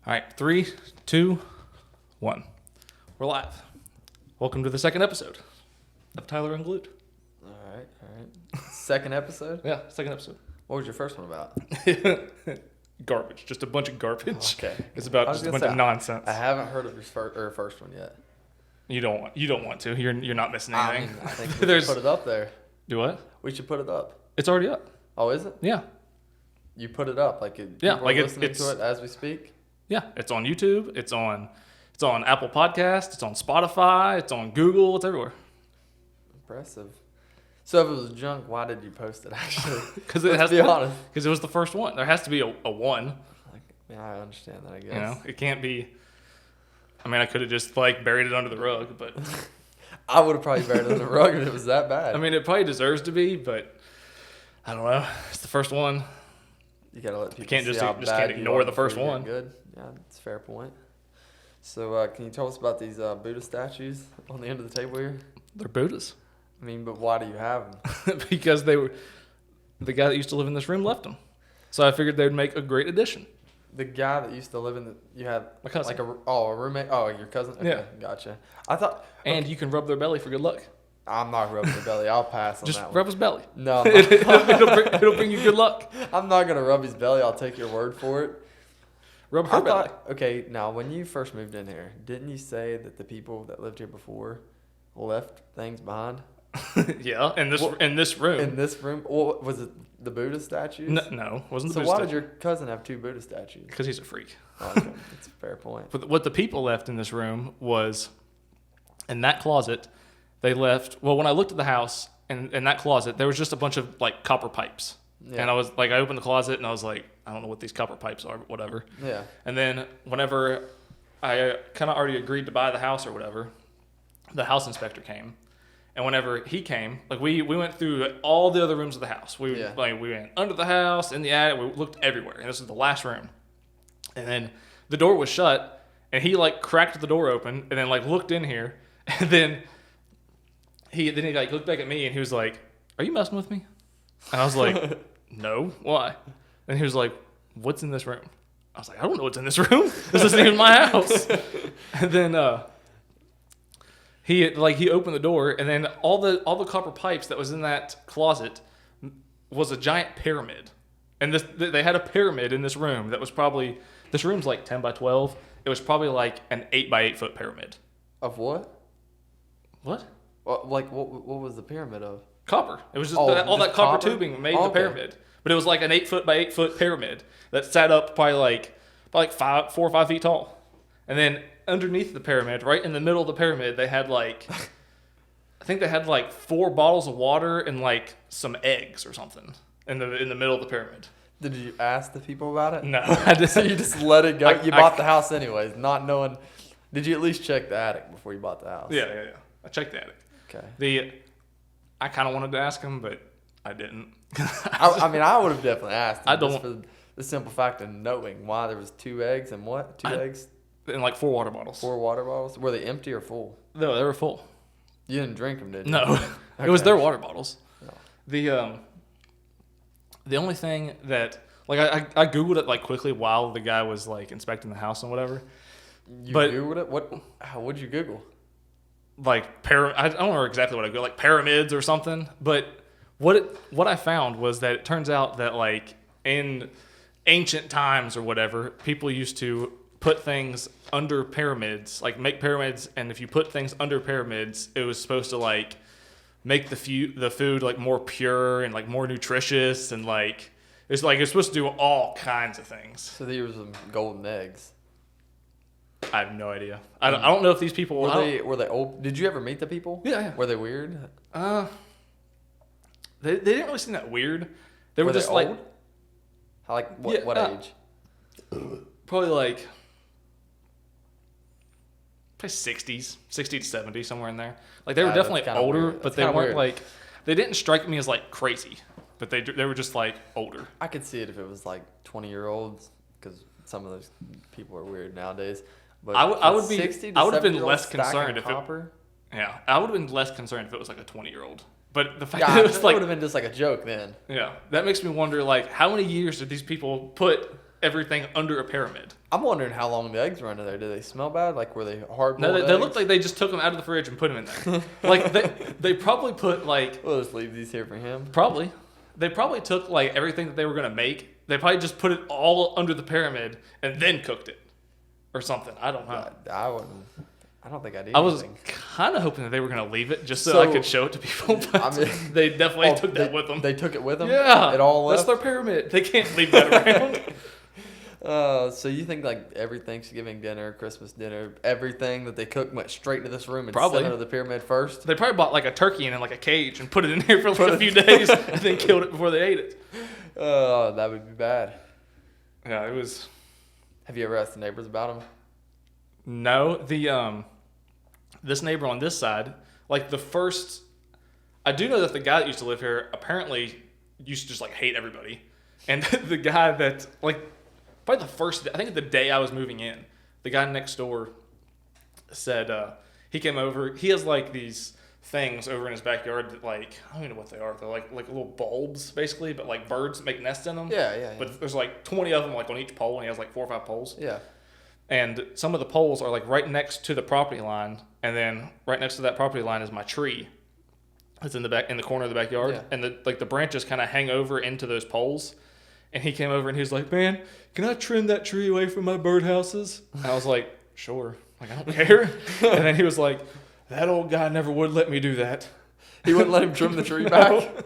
All right, 3, 2, 1. We're live. Welcome to the second episode of Tyler Unglued. All right. Second episode? Yeah, second episode. What was your first one about? Garbage, just a bunch of garbage. Okay. It's about just a bunch of nonsense. I haven't heard of your first one yet. You don't want to. You're not missing anything. I think we should put it up there. Do what? We should put it up. It's already up. Oh, is it? Yeah. You put it up like Yeah, people like are it's listening to it as we speak. Yeah, it's on YouTube. It's on Apple Podcasts. It's on Spotify. It's on Google. It's everywhere. Impressive. So if it was junk, why did you post it actually? Because it has to be honest. Because it was the first one. There has to be a one. Yeah, I understand that. I guess. You know, it can't be. I mean, I could have just buried it under the rug, but I would have probably buried it in the rug if it was that bad. I mean, it probably deserves to be, but I don't know. It's the first one. You gotta let people. You can't see just how can't bad you ignore are the first before you one. get good. Yeah, that's a fair point. So, can you tell us about these Buddha statues on the end of the table here? They're Buddhas. I mean, but why do you have them? Because the guy that used to live in this room left them. So I figured they'd make a great addition. The guy that used to live in you had My cousin. like a roommate. Oh, your cousin. Okay, Yeah, gotcha. I thought. And you can rub their belly for good luck. I'm not rubbing the belly. I'll pass on Just that one. rub his belly. No, I'm not. it'll bring you good luck. I'm not gonna rub his belly. I'll take your word for it. Rub her belly. Okay, now when you first moved in here, didn't you say that the people that lived here before left things behind? Yeah, in this room. In this room, well, was it the Buddha statues? No, wasn't the So Buddha why statue. did your cousin have two Buddha statues? Because he's a freak. Oh, okay, that's a fair point. But what the people left in this room was, in that closet, they left. Well, when I looked at the house, in that closet, there was just a bunch of copper pipes. Yeah. And I was I opened the closet and I was like, I don't know what these copper pipes are, but whatever. Yeah. And then whenever I kind of already agreed to buy the house or whatever, the house inspector came. And whenever he came, we went through all the other rooms of the house. We went under the house, in the attic, we looked everywhere. And this was the last room. And then the door was shut, and he cracked the door open and then looked in here. And then he looked back at me and he was like, "Are you messing with me?" And I was like, "No, why?" And he was like, "What's in this room?" I was like, "I don't know what's in this room. This isn't even my house." And then he opened the door, and then all the copper pipes that was in that closet was a giant pyramid. And they had a pyramid in this room that was probably, this room's 10 by 12. It was probably an 8 by 8 foot pyramid. Of what? What? What was the pyramid of? Copper. It was just Oh, all just that copper copper? tubing made Oh, the okay. pyramid. But it was an 8 foot by 8 foot pyramid that sat up probably 4 or 5 feet tall. And then underneath the pyramid, right in the middle of the pyramid, they had I think they had 4 bottles of water and some eggs or something in the middle of the pyramid. Did you ask the people about it? No, I just So you just let it go. You bought the house anyways, not knowing. Did you at least check the attic before you bought the house? Yeah. I checked the attic. Okay. I kind of wanted to ask him, but I didn't. I mean, I would have definitely asked him I don't- just for the simple fact of knowing why there was 2 eggs and what? 2 eggs? And 4 water bottles. 4 water bottles? Were they empty or full? No, they were full. You didn't drink them, did you? No, it was their water bottles. No. The only thing that I googled it quickly while the guy was inspecting the house and whatever. You But- Googled it? What'd you Google? I don't remember exactly what I googled, pyramids or something. But what I found was that it turns out that in ancient times or whatever, people used to put things under pyramids, make pyramids, and if you put things under pyramids, it was supposed to make the food more pure and more nutritious, and it's supposed to do all kinds of things. So there was some golden eggs. I have no idea. I don't know if these people Were they old? Did you ever meet the people? Yeah. Were they weird? They didn't really seem that weird. They were just old? What Yeah, age? Probably 60s, 60 to 70, somewhere in there. They were definitely that's kinda older, weird. but That's they kinda weren't weird. they didn't strike me as crazy, but they were just older. I could see it if it was 20-year-olds, because some of those people are weird nowadays. But I would be 60 to I would have been 70-year-olds less stacking concerned copper? Yeah, I would have been less concerned if it was a 20-year-old. But the fact Yeah, that it it was would have been just a joke then. yeah, that makes me wonder how many years did these people put everything under a pyramid. I'm wondering how long the eggs were under there. Did they smell bad? Like, were they hard-boiled No, eggs? they looked like they just took them out of the fridge and put them in there. Like, they probably put, like... We'll just leave these here for him. Probably. They probably took, like, everything that they were going to make. They probably just put it all under the pyramid and then cooked it. Or something. I don't know. I wouldn't... I don't think I'd eat I was anything. kind of hoping that they were going to leave it just so I could show it to people, but I mean, they definitely took that with them. They took it with them? Yeah. It all left? That's their pyramid. They can't leave that around. So you think like every Thanksgiving dinner, Christmas dinner, everything that they cooked went straight into this room and Probably. set under the pyramid first? They probably bought like a turkey in like a cage and put it in here for like a few days and then killed it before they ate it. That would be bad. Yeah, it was... Have you ever asked the neighbors about them? No, this neighbor on this side, like the first, I do know that the guy that used to live here apparently used to just like hate everybody. And the guy that, like, probably the first, I think the day I was moving in, the guy next door said, he came over, he has like these things over in his backyard that like, I don't even know what they are. They're like little bulbs basically, but like birds make nests in them. Yeah. But there's like 20 of them like on each pole and he has like 4 or 5 poles. Yeah. And some of the poles are like right next to the property line, and then right next to that property line is my tree. It's in the corner of the backyard, yeah. And the branches kind of hang over into those poles. And he came over and he was like, "Man, can I trim that tree away from my birdhouses?" And I was like, "Sure." Like, I don't care. And then he was like, "That old guy never would let me do that." He wouldn't let him trim the tree back?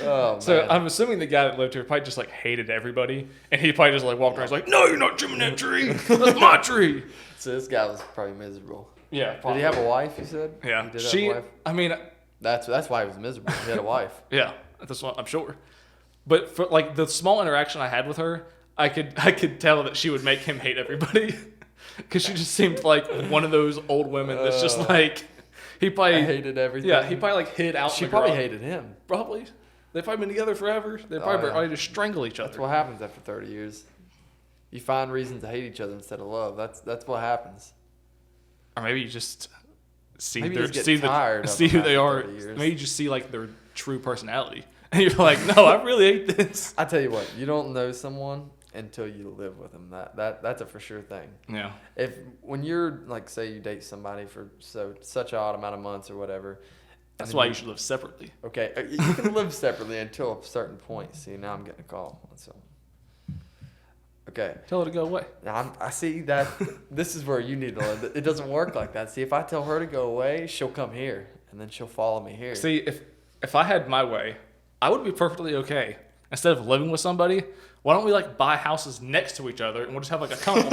Oh, so man. I'm assuming the guy that lived here probably just like hated everybody, and he probably just like walked around and was like, "No, you're not trimming that tree. That's my tree." So this guy was probably miserable. Yeah. Probably. Did he have a wife? You said. Yeah. He did have a wife? I mean, that's why he was miserable. He had a wife. Yeah, that's what I'm sure. But for like the small interaction I had with her, I could tell that she would make him hate everybody, because she just seemed like one of those old women that's just like he probably hated everything. Yeah, he probably like hid out. She in the probably garage. hated him. Probably. They've probably been together forever. They probably just strangle each other. That's what happens after 30 years. You find reasons to hate each other instead of love. That's what happens. Or maybe you just see Maybe their you just get tired of see them who they after are. 30 years. Maybe you just see like their true personality, and you're like, "No, I really hate this." I tell you what, you don't know someone until you live with them. That's a for sure thing. Yeah. When you're like, say you date somebody for such an odd amount of months or whatever. That's why you should live separately. Okay, you can live separately until a certain point. See, now I'm getting a call. So, okay. Tell her to go away. Now I see that this is where you need to live. It doesn't work like that. See, if I tell her to go away, she'll come here, and then she'll follow me here. See, if I had my way, I would be perfectly okay. Instead of living with somebody, why don't we like buy houses next to each other and we'll just have like a tunnel?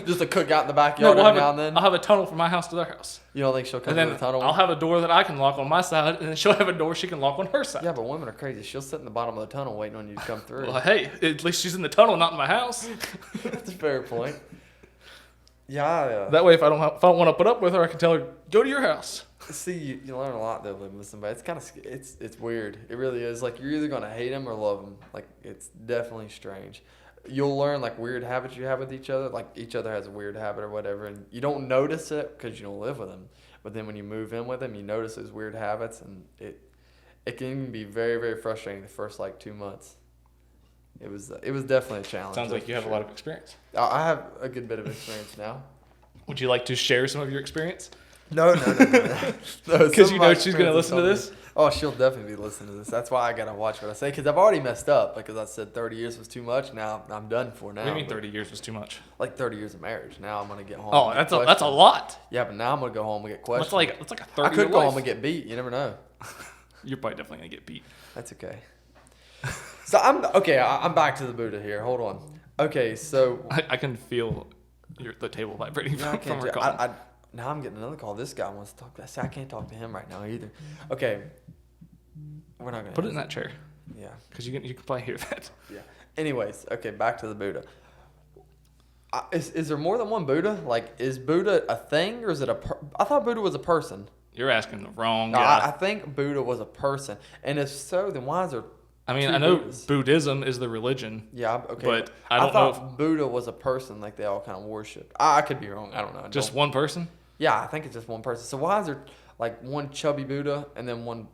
Just a cookout in the backyard every now and then? I'll have a tunnel from my house to their house. You don't think she'll come And then to the tunnel? I'll have a door that I can lock on my side, and then she'll have a door she can lock on her side. Yeah, but women are crazy. She'll sit in the bottom of the tunnel waiting on you to come through. Well, hey, at least she's in the tunnel, not in my house. That's a fair point. Yeah. That way, if I don't want to put up with her, I can tell her, "Go to your house." See, you learn a lot though living with somebody. It's kind of it's weird. It really is. Like, you're either gonna hate them or love them. Like, it's definitely strange. You'll learn like weird habits you have with each other. Like, each other has a weird habit or whatever, and you don't notice it because you don't live with them. But then when you move in with them, you notice those weird habits, and it can be very, very frustrating the first like 2 months. It was definitely a challenge. Sounds like you have a lot of experience. I have a good bit of experience now. Would you like to share some of your experience? No. Because you know she's going to listen to this? Oh, she'll definitely be listening to this. That's why I got to watch what I say, because I've already messed up. Because I said 30 years was too much. Now I'm done for now. What do you mean 30 years was too much? Like 30 years of marriage. Now I'm going to get home. Oh, that's a lot. Yeah, but now I'm going to go home and get questions. That's like a 30 I could go home and get beat. You never know. You're probably definitely going to get beat. That's okay. So I'm back to the Buddha here. Hold on. Okay, so I can feel the table vibrating from her call. Now I'm getting another call. This guy wants to talk. See, I can't talk to him right now either. Okay. We're not going to put it in that chair. Yeah. Because you can probably hear that. Yeah. Anyways, okay, back to the Buddha. Is there more than one Buddha? Like, is Buddha a thing, or is it I thought Buddha was a person. You're asking the wrong No, guy. I think Buddha was a person. And if so, then why is there I mean, two I know Buddhas? Buddhism is the religion. Yeah, okay. But I don't know thought Buddha was a person, like they all kind of worshipped. I could be wrong. I don't know. Just one person? Yeah, I think it's just one person. So why is there like one chubby Buddha and then one?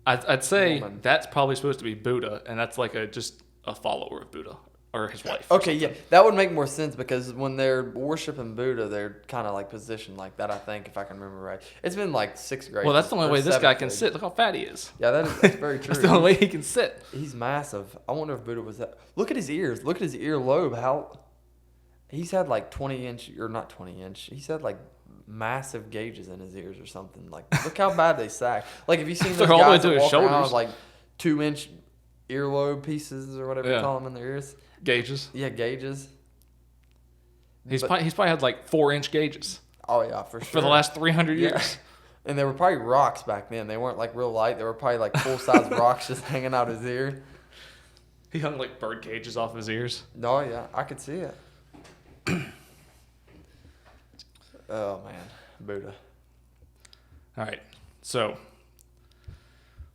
I'd say woman? that's probably supposed to be Buddha, and that's like just a follower of Buddha. or his wife. Okay, yeah, that would make more sense because when they're worshiping Buddha, they're kind of like positioned like that. I think, if I can remember right, it's been like 6th grade. Well, that's the only way this guy can sit. Look how fat he is. Yeah, that's very true. That's the only way he can sit. He's massive. I wonder if Buddha was that. Look at his ears. Look at his earlobe. How he's had like 20-inch or not 20-inch. He's had like massive gauges in his ears or something. Like, look how bad they sack. Like, have you seen those all the way guys to that his walk around shoulders. with like 2-inch earlobe pieces or whatever you call them in their ears? Gauges. Yeah, gauges. He's probably had like 4-inch gauges. Oh yeah, for sure. For the last 300 years. Yeah. And they were probably rocks back then. They weren't like real light. They were probably like full size rocks just hanging out his ear. He hung like bird cages off his ears. Oh yeah, I could see it. Oh man, Buddha. All right. So,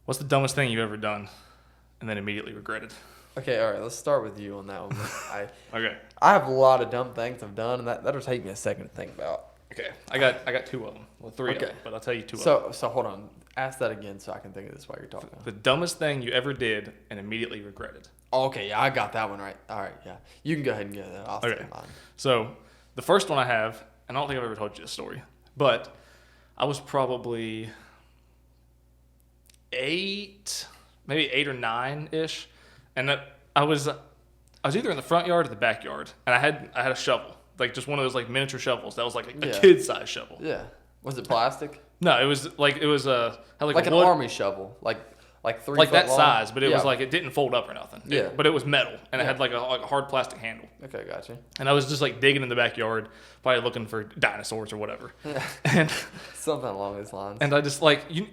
what's the dumbest thing you've ever done and then immediately regretted? Okay, all right. Let's start with you on that one. Okay. I have a lot of dumb things I've done, and that'll take me a second to think about. Okay. I got 2 of them. Well, 3 of them, but I'll tell you 2 of them. So hold on. Ask that again so I can think of this while you're talking. The dumbest thing you ever did and immediately regretted. Okay, yeah, I got that one right. All right, yeah. You can go ahead and get that. I'll say mine. So, the first one I have, and I don't think I've ever told you this story, but I was probably 8, maybe 8 or 9-ish, and I was either in the front yard or the backyard, and I had a shovel, like just one of those like miniature shovels that was like a kid-size shovel. Yeah. Was it plastic? No, it was had like an wood, army shovel, like 3 like foot that long? size, but it was like it didn't fold up or nothing. Yeah. But it was metal, and it had like a hard plastic handle. Okay, gotcha. And I was just like digging in the backyard, probably looking for dinosaurs or whatever. Yeah. And something along those lines. And I just like you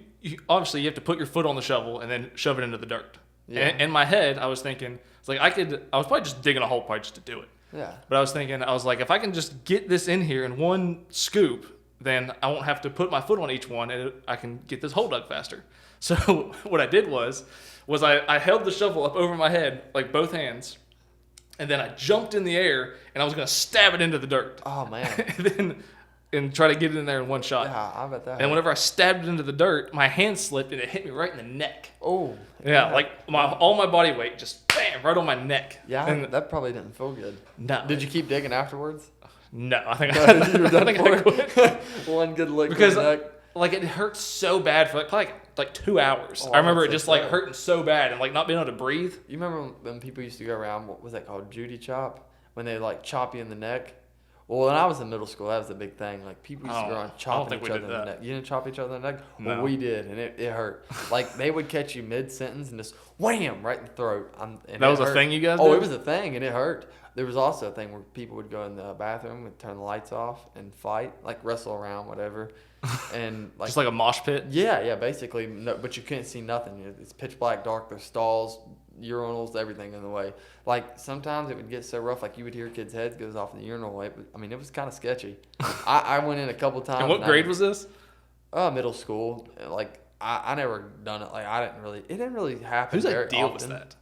obviously you have to put your foot on the shovel and then shove it into the dirt. Yeah. And in my head, I was thinking it's like I was probably just digging a hole probably just to do it. Yeah. But I was thinking like if I can just get this in here in one scoop, then I won't have to put my foot on each one, and I can get this hole dug faster. So what I did was I held the shovel up over my head, like both hands, and then I jumped in the air, and I was going to stab it into the dirt. Oh, man. and try to get it in there in one shot. Yeah, I bet that. And whenever I stabbed it into the dirt, my hand slipped, and it hit me right in the neck. Oh. Yeah, like all my body weight just bam, right on my neck. Yeah, and that probably didn't feel good. No. Did you keep digging afterwards? No, I think I quit. One good lick because in the neck. Like it hurt so bad for probably like 2 hours. Oh, I remember it just like hurting so bad and like not being able to breathe. You remember when people used to go around, what was that called, Judy chop? When they like chop you in the neck? Well, when I was in middle school, that was a big thing. Like people used to go around chopping each other in the neck. You didn't chop each other in the neck? No. Well, we did, and it hurt. Like they would catch you mid-sentence and just wham right in the throat. And that was a thing you guys did? Oh, it was a thing, and it hurt. There was also a thing where people would go in the bathroom and turn the lights off and fight, like wrestle around, whatever. And like just like a mosh pit? Yeah, basically. No, but you couldn't see nothing. It's pitch black, dark. There's stalls, urinals, everything in the way. Like sometimes it would get so rough, like you would hear kids' heads goes off in the urinal. But I mean, it was kind of sketchy. I went in a couple times. And what grade was this? Middle school. Like I never done it. Like it didn't really happen. Whose very idea often. was that?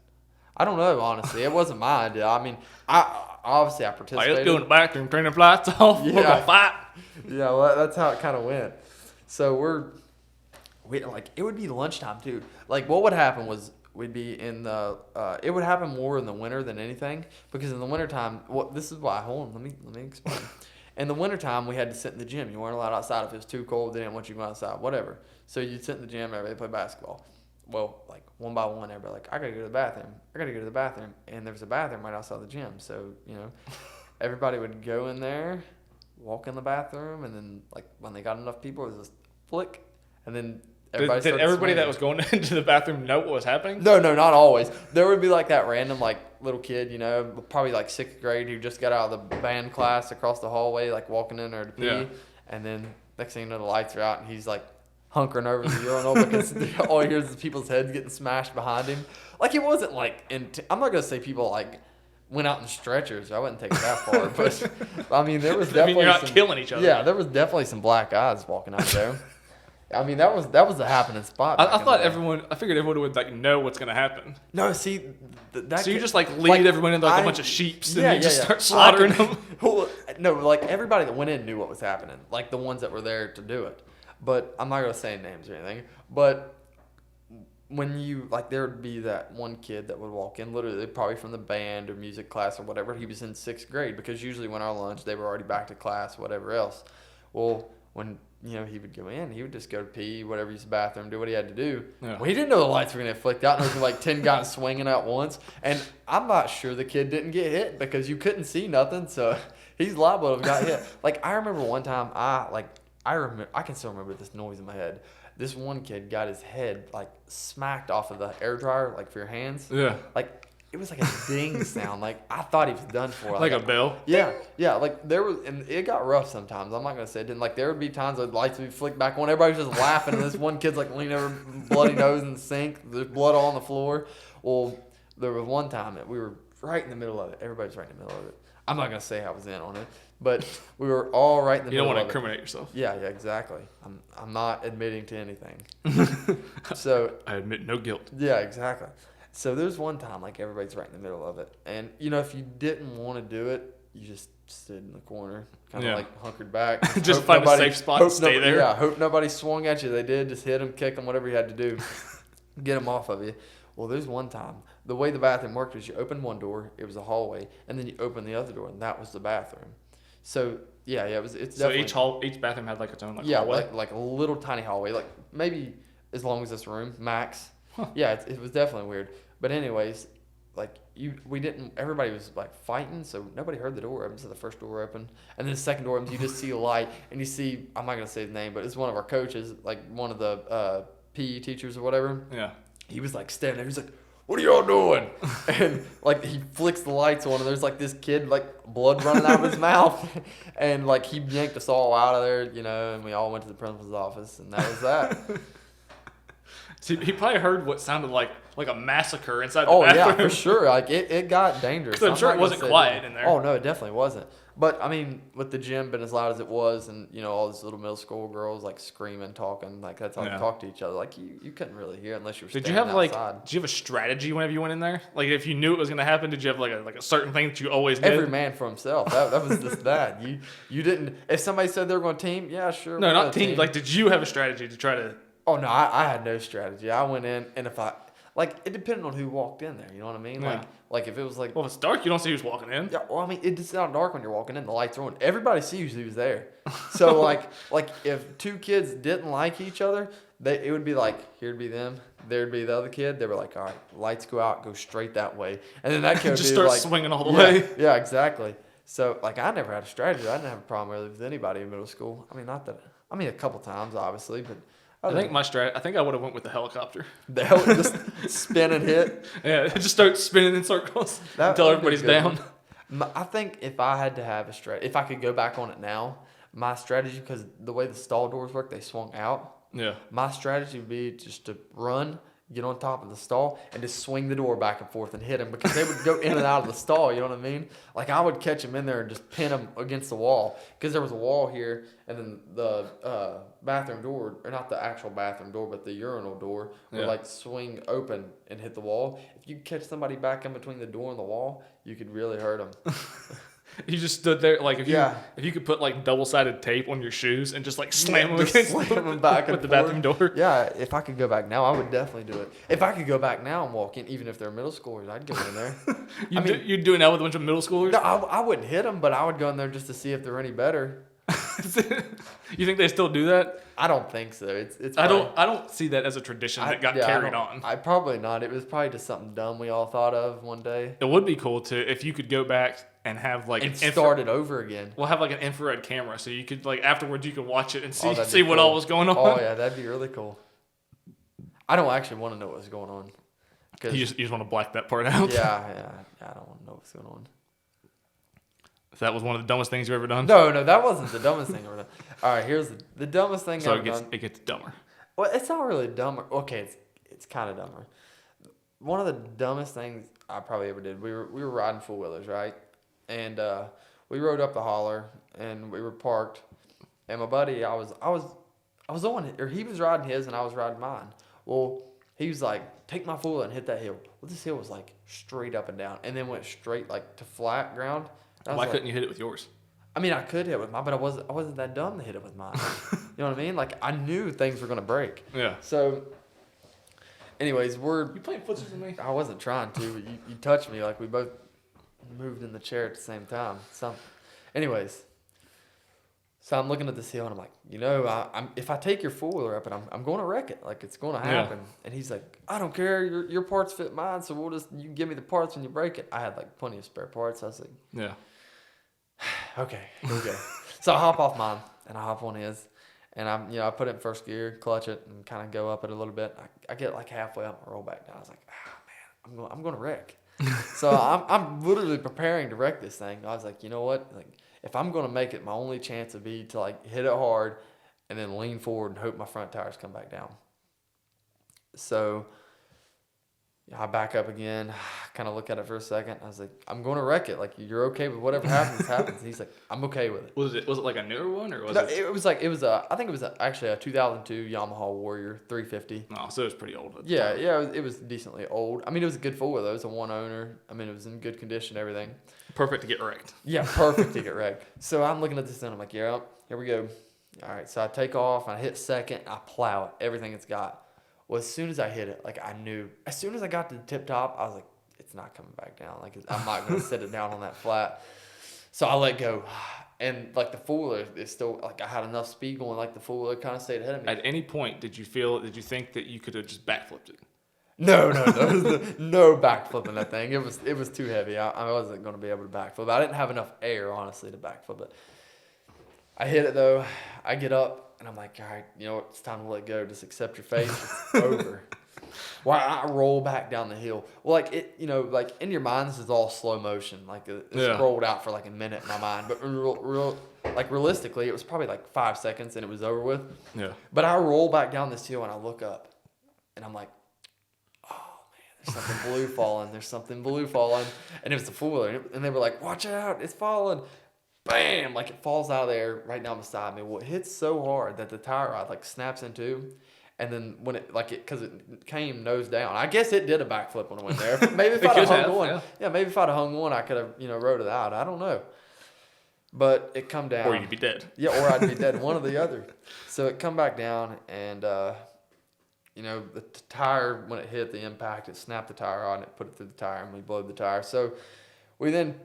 I don't know, honestly. It wasn't my idea. I mean, I participated. Like, let's go in the bathroom, turn the lights off. Yeah. We're gonna fight. Yeah, well, that's how it kind of went. So we like it would be lunchtime too. Like what would happen was we'd be in the. It would happen more in the winter than anything because in the wintertime, this is why. Hold on, let me explain. In the wintertime, we had to sit in the gym. You weren't allowed outside if it was too cold. They didn't want you to go outside, whatever. So you'd sit in the gym, everybody play basketball. Well, like one by one, everybody like, I gotta go to the bathroom. And there was a bathroom right outside the gym. So, everybody would go in there, walk in the bathroom, and then like when they got enough people, it was just flick. And then everybody Did everybody that was going into the bathroom know what was happening? No, not always. There would be like that random like little kid, probably like 6th grade who just got out of the band class across the hallway, like walking in there to pee. Yeah. And then next thing you know, the lights are out and he's like hunkering over the urinal because all he hears is people's heads getting smashed behind him. Like it wasn't like, I'm not going to say people like went out in stretchers. I wouldn't take it that far. But I mean, there was definitely you're not killing each other. Yeah, there was definitely some black eyes walking out there. I mean, that was a happening spot. I figured everyone would like know what's gonna happen. No, see, so you just like lead everyone into like a bunch of sheeps and you just start slaughtering them. No, like everybody that went in knew what was happening. Like the ones that were there to do it. But I'm not gonna say names or anything. But when you, like, there would be that one kid that would walk in, literally probably from the band or music class or whatever. He was in 6th grade because usually when our lunch, they were already back to class, whatever else. Well, when, he would go in, he would just go to pee, whatever, use the bathroom, do what he had to do. Yeah. Well, he didn't know the lights were going to get flicked out, and there was like 10 guys swinging at once. And I'm not sure the kid didn't get hit because you couldn't see nothing, so he's liable to have got hit. Like, I remember one time, I can still remember this noise in my head. This one kid got his head, like, smacked off of the air dryer, like, for your hands. Yeah. Like, it was like a ding sound. Like, I thought he was done for. Like a bell? Yeah. Like, there was, and it got rough sometimes. I'm not going to say it didn't. Like, there would be times the lights would be flicked back on. Everybody was just laughing, and this one kid's, like, leaning over, bloody nose in the sink. There's blood all on the floor. Well, there was one time that we were right in the middle of it. Everybody's right in the middle of it. I'm not going to say I was in on it, but we were all right in the middle of it. You don't want to incriminate yourself. Yeah, exactly. I'm not admitting to anything. So I admit no guilt. yeah, exactly. So there's one time, like, everybody's right in the middle of it. And, if you didn't want to do it, you just stood in the corner, kind of like hunkered back. Just find a safe spot and stay there. Yeah, hope nobody swung at you. They did. Just hit them, kick them, whatever you had to do. Get them off of you. Well, there's one time. The way the bathroom worked was you opened one door, it was a hallway, and then you opened the other door, and that was the bathroom. So, it's definitely... So each bathroom had, like, its own, yeah, hallway? like a little tiny hallway, like maybe as long as this room, max. Huh. Yeah, it was definitely weird. But anyways, like, everybody was, like, fighting, so nobody heard the door open, so the first door opened. And then the second door opens, you just see a light, and you see, I'm not going to say his name, but it's one of our coaches, like, one of the PE teachers or whatever. Yeah. He was, like, standing there, he's like, "What are y'all doing?" And, like, he flicks the lights on, and there's, like, this kid, like, blood running out of his mouth. And, like, he yanked us all out of there, and we all went to the principal's office, and that was that. See, he probably heard what sounded like a massacre inside the Oh, bathroom. yeah, for sure. Like, it got dangerous. Because I'm sure it wasn't quiet in there. Oh, no, it definitely wasn't. But, I mean, with the gym being as loud as it was and, all these little middle school girls, like, screaming, talking, like, that's how they talk to each other. Like, you couldn't really hear unless you were standing outside. Did you have a strategy whenever you went in there? Like, if you knew it was going to happen, did you have, like a certain thing that you always did? Every man for himself. That was just that. You didn't, if somebody said they were going to team, yeah, sure. No, not team. Like, did you have a strategy to try to... Oh, no, I had no strategy. I went in, and if I... Like, it depended on who walked in there, you know what I mean? Yeah. Like if it was like... Well, if it's dark, you don't see who's walking in. Yeah, well, I mean, it's not dark when you're walking in. The lights are on. Everybody sees who's there. So, like if two kids didn't like each other, it would be like, here'd be them, there'd be the other kid. They were like, all right, lights go out, go straight that way. And then that kid would just be start like... swinging all the way. Yeah, exactly. So, like, I never had a strategy. I didn't have a problem really with anybody in middle school. I mean, a couple times, obviously, but... I think I would have went with the helicopter. The hell, just spin and hit. Yeah, just start spinning in circles until everybody's down. I think if I had to have a strategy, if I could go back on it now, my strategy, because the way the stall doors work, they swung out. Yeah. My strategy would be just to run, get on top of the stall, and just swing the door back and forth and hit them, because they would go in and out of the stall, you know what I mean? Like, I would catch them in there and just pin them against the wall, because there was a wall here, and then the bathroom door, or not the actual bathroom door, but the urinal door would, like, swing open and hit the wall. If you catch somebody back in between the door and the wall, you could really hurt them. You just stood there, like, if you could put, like, double-sided tape on your shoes and just, like, slam them back with the bathroom door. Yeah, if I could go back now, I would definitely do it. If I could go back now and walk in, even if they're middle schoolers, I'd go in there. You're doing that with a bunch of middle schoolers? No, I wouldn't hit them, but I would go in there just to see if they're any better. You think they still do that? I don't think so. It's. I don't see that as a tradition that got carried on. I probably not. It was probably just something dumb we all thought of one day. It would be cool if you could go back and have like start it over again. We'll have like an infrared camera, so you could like afterwards you could watch it and see what what all was going on. Oh yeah, that'd be really cool. I don't actually want to know what's going on. You just want to black that part out. Yeah. I don't want to know what's going on. If that was one of the dumbest things you've ever done? No, that wasn't the dumbest thing I've ever done. All right, here's the dumbest thing I've ever done. It gets dumber. Well, it's not really dumber. Okay, it's kind of dumber. One of the dumbest things I probably ever did. We were riding four wheelers, right? And we rode up the holler, and we were parked. And my buddy, I was on, or he was riding his, and I was riding mine. Well, he was like, "Take my four wheeler and hit that hill." Well, this hill was like straight up and down, and then went straight like to flat ground. Why couldn't you hit it with yours? I mean, I could hit it with mine, but I wasn't that dumb to hit it with mine. You know what I mean? Like, I knew things were gonna break. Yeah. So, anyways, You playing footsie with me? I wasn't trying to, but you touched me like we both moved in the chair at the same time. So, anyways, so I'm looking at this hill and I'm like, I'm if I take your four-wheeler up and I'm going to wreck it, like it's going to happen. Yeah. And he's like, I don't care, your parts fit mine, so you can give me the parts when you break it. I had like plenty of spare parts. I was like, yeah, okay, here we go. So I hop off mine and I hop on his. And I put it in first gear, clutch it, and kind of go up it a little bit. I get like halfway up and roll back down. I was like, man, I'm going to wreck. So I'm literally preparing to wreck this thing. I was like, you know what? Like, if I'm going to make it, my only chance would be to like hit it hard and then lean forward and hope my front tires come back down. So I back up again, kind of look at it for a second. I was like, I'm going to wreck it. Like, you're okay with whatever happens, happens. And he's like, I'm okay with it. Was it like a newer one or was it? I think it was actually a 2002 Yamaha Warrior 350. Oh, so it was pretty old. Yeah, it was decently old. I mean, it was a good four-wheeler. It was a one owner. I mean, it was in good condition, everything. Perfect to get wrecked. Yeah, perfect to get wrecked. So I'm looking at this and I'm like, yeah, here we go. All right, so I take off, I hit second, I plow it, everything it's got. Well, as soon as I hit it, like I knew, as soon as I got to the tip top, I was like, it's not coming back down. Like, I'm not going to set it down on that flat. So I let go. And like the four-wheeler is still, like I had enough speed going, like the four-wheeler kind of stayed ahead of me. At any point, did you think that you could have just backflipped it? No, no backflipping that thing. It was too heavy. I wasn't going to be able to backflip. I didn't have enough air, honestly, to backflip it. I hit it though. I get up. And I'm like, all right, you know what? It's time to let go. Just accept your fate. It's over. Well, I roll back down the hill. Well, like it, like in your mind, this is all slow motion. Like it's rolled out for like a minute in my mind. But realistically, it was probably like 5 seconds and it was over with. Yeah. But I roll back down this hill and I look up, and I'm like, oh man, there's something blue falling. There's something blue falling. And it was the four-wheeler, and they were like, watch out, it's falling. Bam! Like it falls out of there right down beside me. Well, it hits so hard that the tire rod like snaps in two, and then when because it came nose down. I guess it did a backflip when it went there. Maybe if I'd have hung one, maybe if I'd have hung one, I could have rode it out. I don't know, but it come down. Or you'd be dead. Yeah, or I'd be dead. One or the other. So it come back down, and the tire when it hit the impact, it snapped the tire rod and it put it through the tire, and we blowed the tire. So we then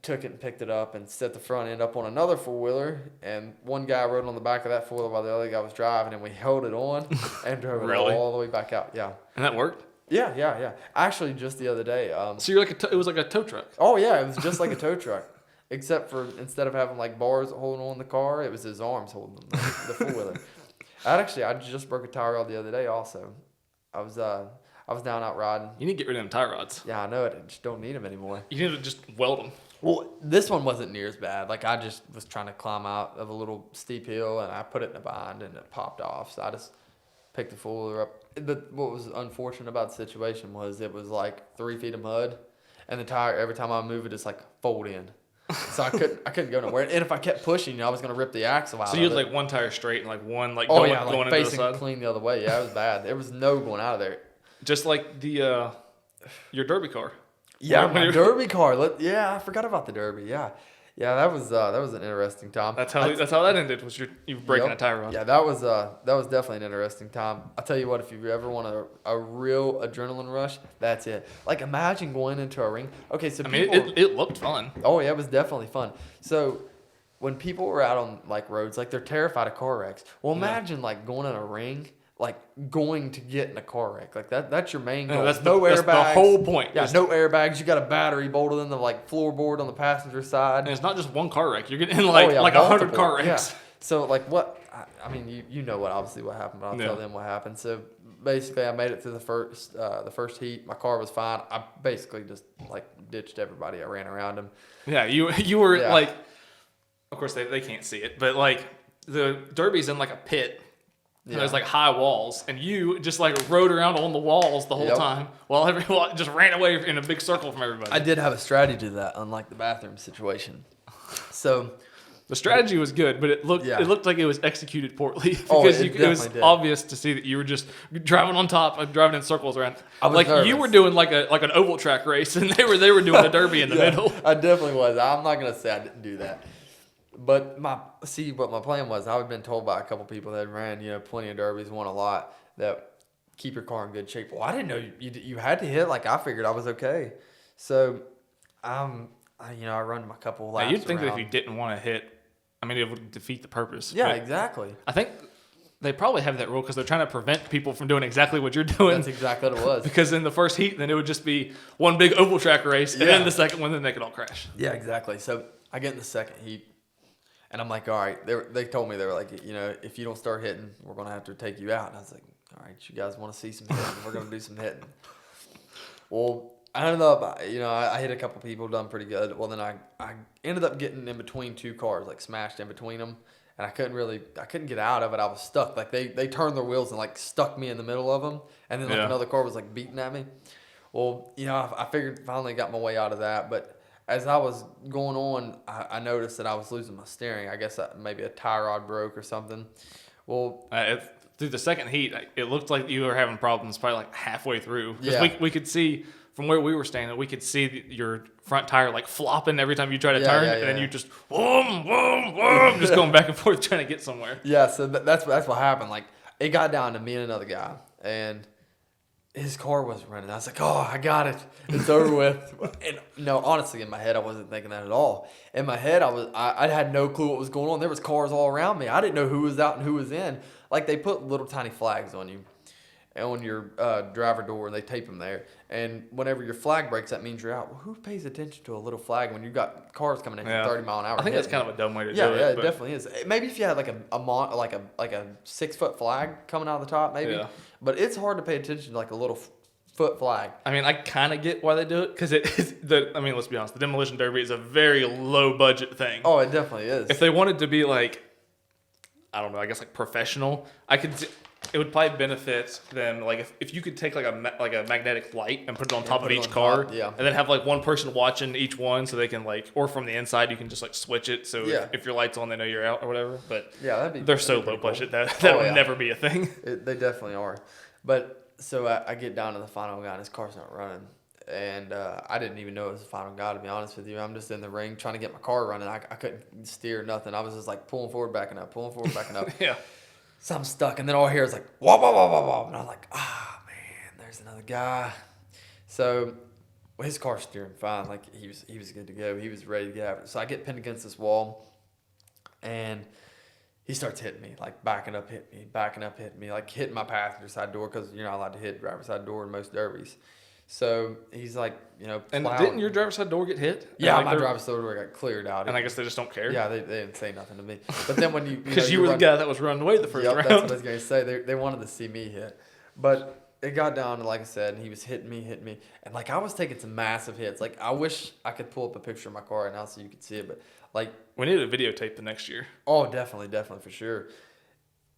took it and picked it up and set the front end up on another four-wheeler, and one guy rode on the back of that four-wheeler while the other guy was driving, and we held it on and drove it all the way back out. Yeah. And that worked? Yeah. Actually, just the other day. So you're like it was like a tow truck? Oh, yeah. It was just like a tow truck, except for instead of having like bars holding on the car, it was his arms holding the four-wheeler. I just broke a tire rod the other day also. I was down out riding. You need to get rid of them tie rods. Yeah, I know it. I just don't need them anymore. You need to just weld them. Well, this one wasn't near as bad. Like, I just was trying to climb out of a little steep hill, and I put it in a bind, and it popped off. So I just picked the four-wheeler up. What was unfortunate about the situation was it was like 3 feet of mud, and the tire, every time I move it, it's like fold in. So I couldn't go nowhere. And if I kept pushing, I was going to rip the axle out. So you had like one tire straight and like one like going into the side? Clean the other way. Yeah, it was bad. There was no going out of there. Just like your derby car. Yeah, my derby car. I forgot about the derby. Yeah, that was an interesting time. That's how that ended. Was you breaking a tire rod? Yeah, that was definitely an interesting time. I'll tell you what, if you ever want a real adrenaline rush, that's it. Like, imagine going into a ring. Okay, so it looked fun. Oh yeah, it was definitely fun. So when people were out on like roads, like they're terrified of car wrecks. Well, imagine like going in a ring. Like going to get in a car wreck, like that's your main goal. That's no airbags. That's the whole point. Yeah, no airbags. You got a battery bolted in the like floorboard on the passenger side. And it's not just one car wreck. You're getting in like 100 car wrecks. Yeah. So like what? I mean, you know what happened, but I'll tell them what happened. So basically, I made it through the first heat. My car was fine. I basically just like ditched everybody. I ran around them. Yeah, you were like, of course they can't see it, but like the derby's in like a pit. Yeah. There's like high walls, and you just like rode around on the walls the whole time while everyone just ran away in a big circle from everybody. I did have a strategy to that, unlike the bathroom situation. So the strategy was good, but it looked like it was executed poorly because it was obvious to see that you were just driving on top and driving in circles around. Like nervous. You were doing like an oval track race, and they were doing a derby in the middle. I definitely was. I'm not gonna say I didn't do that. But what my plan was, I had been told by a couple people that ran, plenty of derbies, won a lot, that keep your car in good shape. Well, I didn't know you had to hit. Like, I figured I was okay. So, I run my couple laps. Now, you'd think around. that if you didn't want to hit, I mean, it would defeat the purpose. Yeah, exactly. I think they probably have that rule because they're trying to prevent people from doing exactly what you're doing. That's exactly what it was. Because in the first heat, then it would just be one big oval track race, and then the second one, then they could all crash. Yeah, exactly. So I get in the second heat, and I'm like, all right. They told me, they were like, if you don't start hitting, we're gonna have to take you out. And I was like, all right, you guys want to see some hitting? We're gonna do some hitting. Well, I ended up, I hit a couple people, done pretty good. Well, then I ended up getting in between two cars, like smashed in between them. And I couldn't get out of it. I was stuck. Like they turned their wheels and like stuck me in the middle of them. And then another car was like beating at me. Well, I figured finally got my way out of that. But as I was going on, I noticed that I was losing my steering. I guess maybe a tie rod broke or something. Well, through the second heat, it looked like you were having problems probably like halfway through. Yeah. We could see from where we were standing, we could see your front tire like flopping every time you try to turn, and then you just just going back and forth trying to get somewhere. Yeah, so that's what happened. Like, it got down to me and another guy, and his car wasn't running. I was like, oh, I got it. It's over with. And no, honestly, in my head, I wasn't thinking that at all. In my head, I had no clue what was going on. There was cars all around me. I didn't know who was out and who was in. Like, they put little tiny flags on you and on your driver door, and they tape them there. And whenever your flag breaks, that means you're out. Well, who pays attention to a little flag when you've got cars coming in at 30 mile an hour? I think that's kind of a dumb way to do it. Yeah, it definitely is. Maybe if you had like a 6 foot flag coming out of the top, maybe. Yeah. But it's hard to pay attention to like a little foot flag. I mean, I kind of get why they do it because let's be honest, the demolition derby is a very low budget thing. Oh, it definitely is. If they wanted to be like, I don't know, I guess like professional, it would probably benefit them, like if you could take like a magnetic light and put it on top of each car, and then have like one person watching each one, so they can like, or from the inside you can just like switch it, so if your light's on, they know you're out or whatever. But they're so low budget that would never be a thing. They definitely are. But so I get down to the final guy, and his car's not running, and I didn't even know it was the final guy, to be honest with you. I'm just in the ring trying to get my car running. I couldn't steer nothing. I was just like pulling forward, backing up. Yeah. So I'm stuck, and then all I hear is like, wah, wah, wah, wah, wah. And I'm like, man, there's another guy. So his car's steering fine. Like, he was good to go. He was ready to get after it. So I get pinned against this wall, and he starts hitting me, like backing up, hitting me, like hitting my passenger side door, because you're not allowed to hit driver's side door in most derbies. So he's like, And didn't your driver's side door get hit? Yeah, my driver's side door got cleared out. And I guess they just don't care. Yeah, they didn't say nothing to me. But then when because you were the guy that was running away the first round. That's what I was going to say. They wanted to see me hit. But it got down to, like I said, and he was hitting me. And like, I was taking some massive hits. Like, I wish I could pull up a picture of my car right now so you could see it. But like, we need a videotape the next year. Oh, definitely for sure.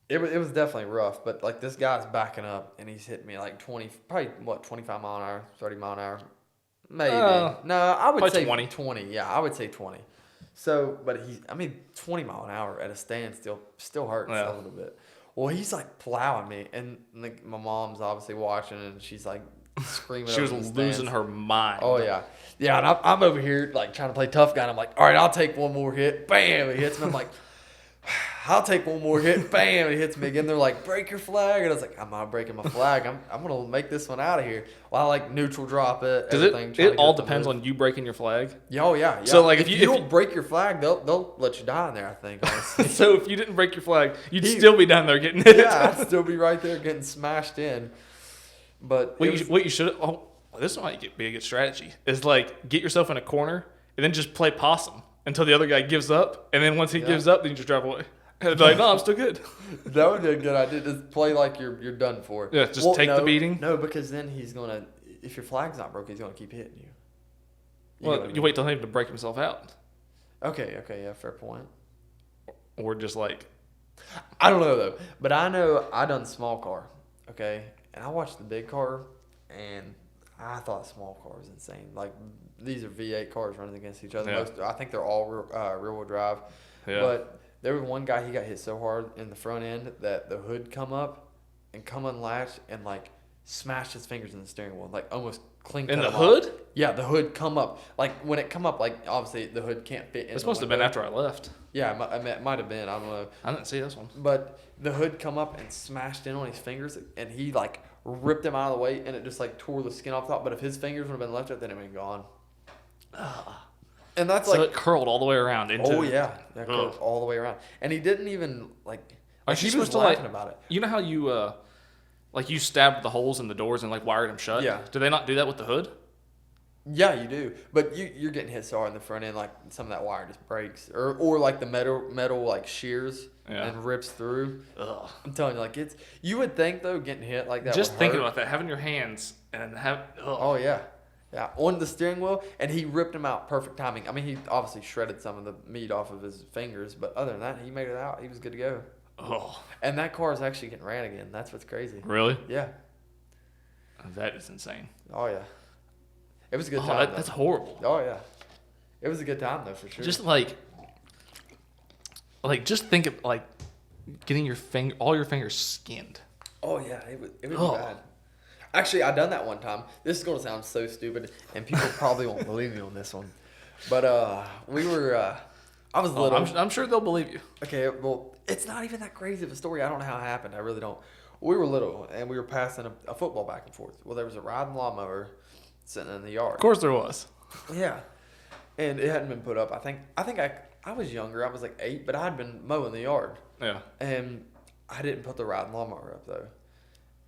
It was definitely rough, but like, this guy's backing up and he's hitting me like 25 mile an hour, 30 mile an hour, maybe. No, I would say 20. Yeah, I would say 20. So, but 20 mile an hour at a standstill still hurts a little bit. Well, he's like plowing me, and like, my mom's obviously watching, and she's like screaming. She was losing her mind. Oh yeah, yeah. And I'm over here like trying to play tough guy. And I'm like, all right, I'll take one more hit. Bam! He hits me. I'm like, I'll take one more hit. Bam! He hits me again. They're like, break your flag. And I was like, I'm not breaking my flag. I'm gonna make this one out of here. Well, I like neutral drop it. Does it all depends on you breaking your flag? Oh yeah. So like, if you don't break your flag, they'll let you die in there, I think. Honestly. So if you didn't break your flag, you'd still be down there getting hit. Yeah, I'd still be right there getting smashed in. But what you should this might be a good strategy is like, get yourself in a corner and then just play possum until the other guy gives up, and then once he gives up, then you just drive away. And it's like, no, I'm still good. That would be a good idea. Just play like you're done for. Yeah, just take the beating. No, because then he's gonna, if your flag's not broke, he's gonna keep hitting you. Well, you wait till him to break himself out. Okay, yeah, fair point. Or just like, I don't know though, but I know I done small car, okay, and I watched the big car, and I thought small car was insane. Like, these are V8 cars running against each other. I think they're all rear-wheel drive. Yeah. But there was one guy, he got hit so hard in the front end that the hood come up and come unlatched and like smashed his fingers in the steering wheel, like almost clinked in the off. hood? Yeah, the hood come up. Like, when it come up, like, obviously the hood can't fit in. It's supposed to have been after I left. Yeah, it might have been. I don't know. I didn't see this one. But the hood come up and smashed in on his fingers, and he like ripped him out of the way, and it just like tore the skin off the top. But if his fingers would have been left up, then it would have been gone. And that's so it curled all the way around into. Oh yeah, that curled all the way around, and he didn't even like. He was laughing about it. You know how you you stabbed the holes in the doors and like wired them shut? Yeah. Do they not do that with the hood? Yeah, you do, but you're getting hit so hard in the front end, like some of that wire just breaks, or like the metal like shears and rips through. Ugh. I'm telling you, like you would think though, getting hit like that. Just would thinking hurt. about that, having your hands and have. Ugh. Oh yeah, on the steering wheel, and he ripped him out perfect timing. I mean, he obviously shredded some of the meat off of his fingers, but other than that, he made it out. He was good to go. Oh. And that car is actually getting ran again. That's what's crazy. Really? Yeah. That is insane. Oh yeah. It was a good time. That's horrible. Oh yeah, it was a good time though for sure. Just just think of getting all your fingers skinned. Oh yeah, it was bad. Actually, I done that one time. This is gonna sound so stupid, and people probably won't believe me on this one. But we were. I was little. I'm sure they'll believe you. Okay, well, it's not even that crazy of a story. I don't know how it happened. I really don't. We were little, and we were passing a football back and forth. Well, there was a riding lawnmower sitting in the yard. Of course there was. Yeah, and it hadn't been put up. I think I was younger. I was like 8, but I'd been mowing the yard. Yeah. And I didn't put the riding lawnmower up though.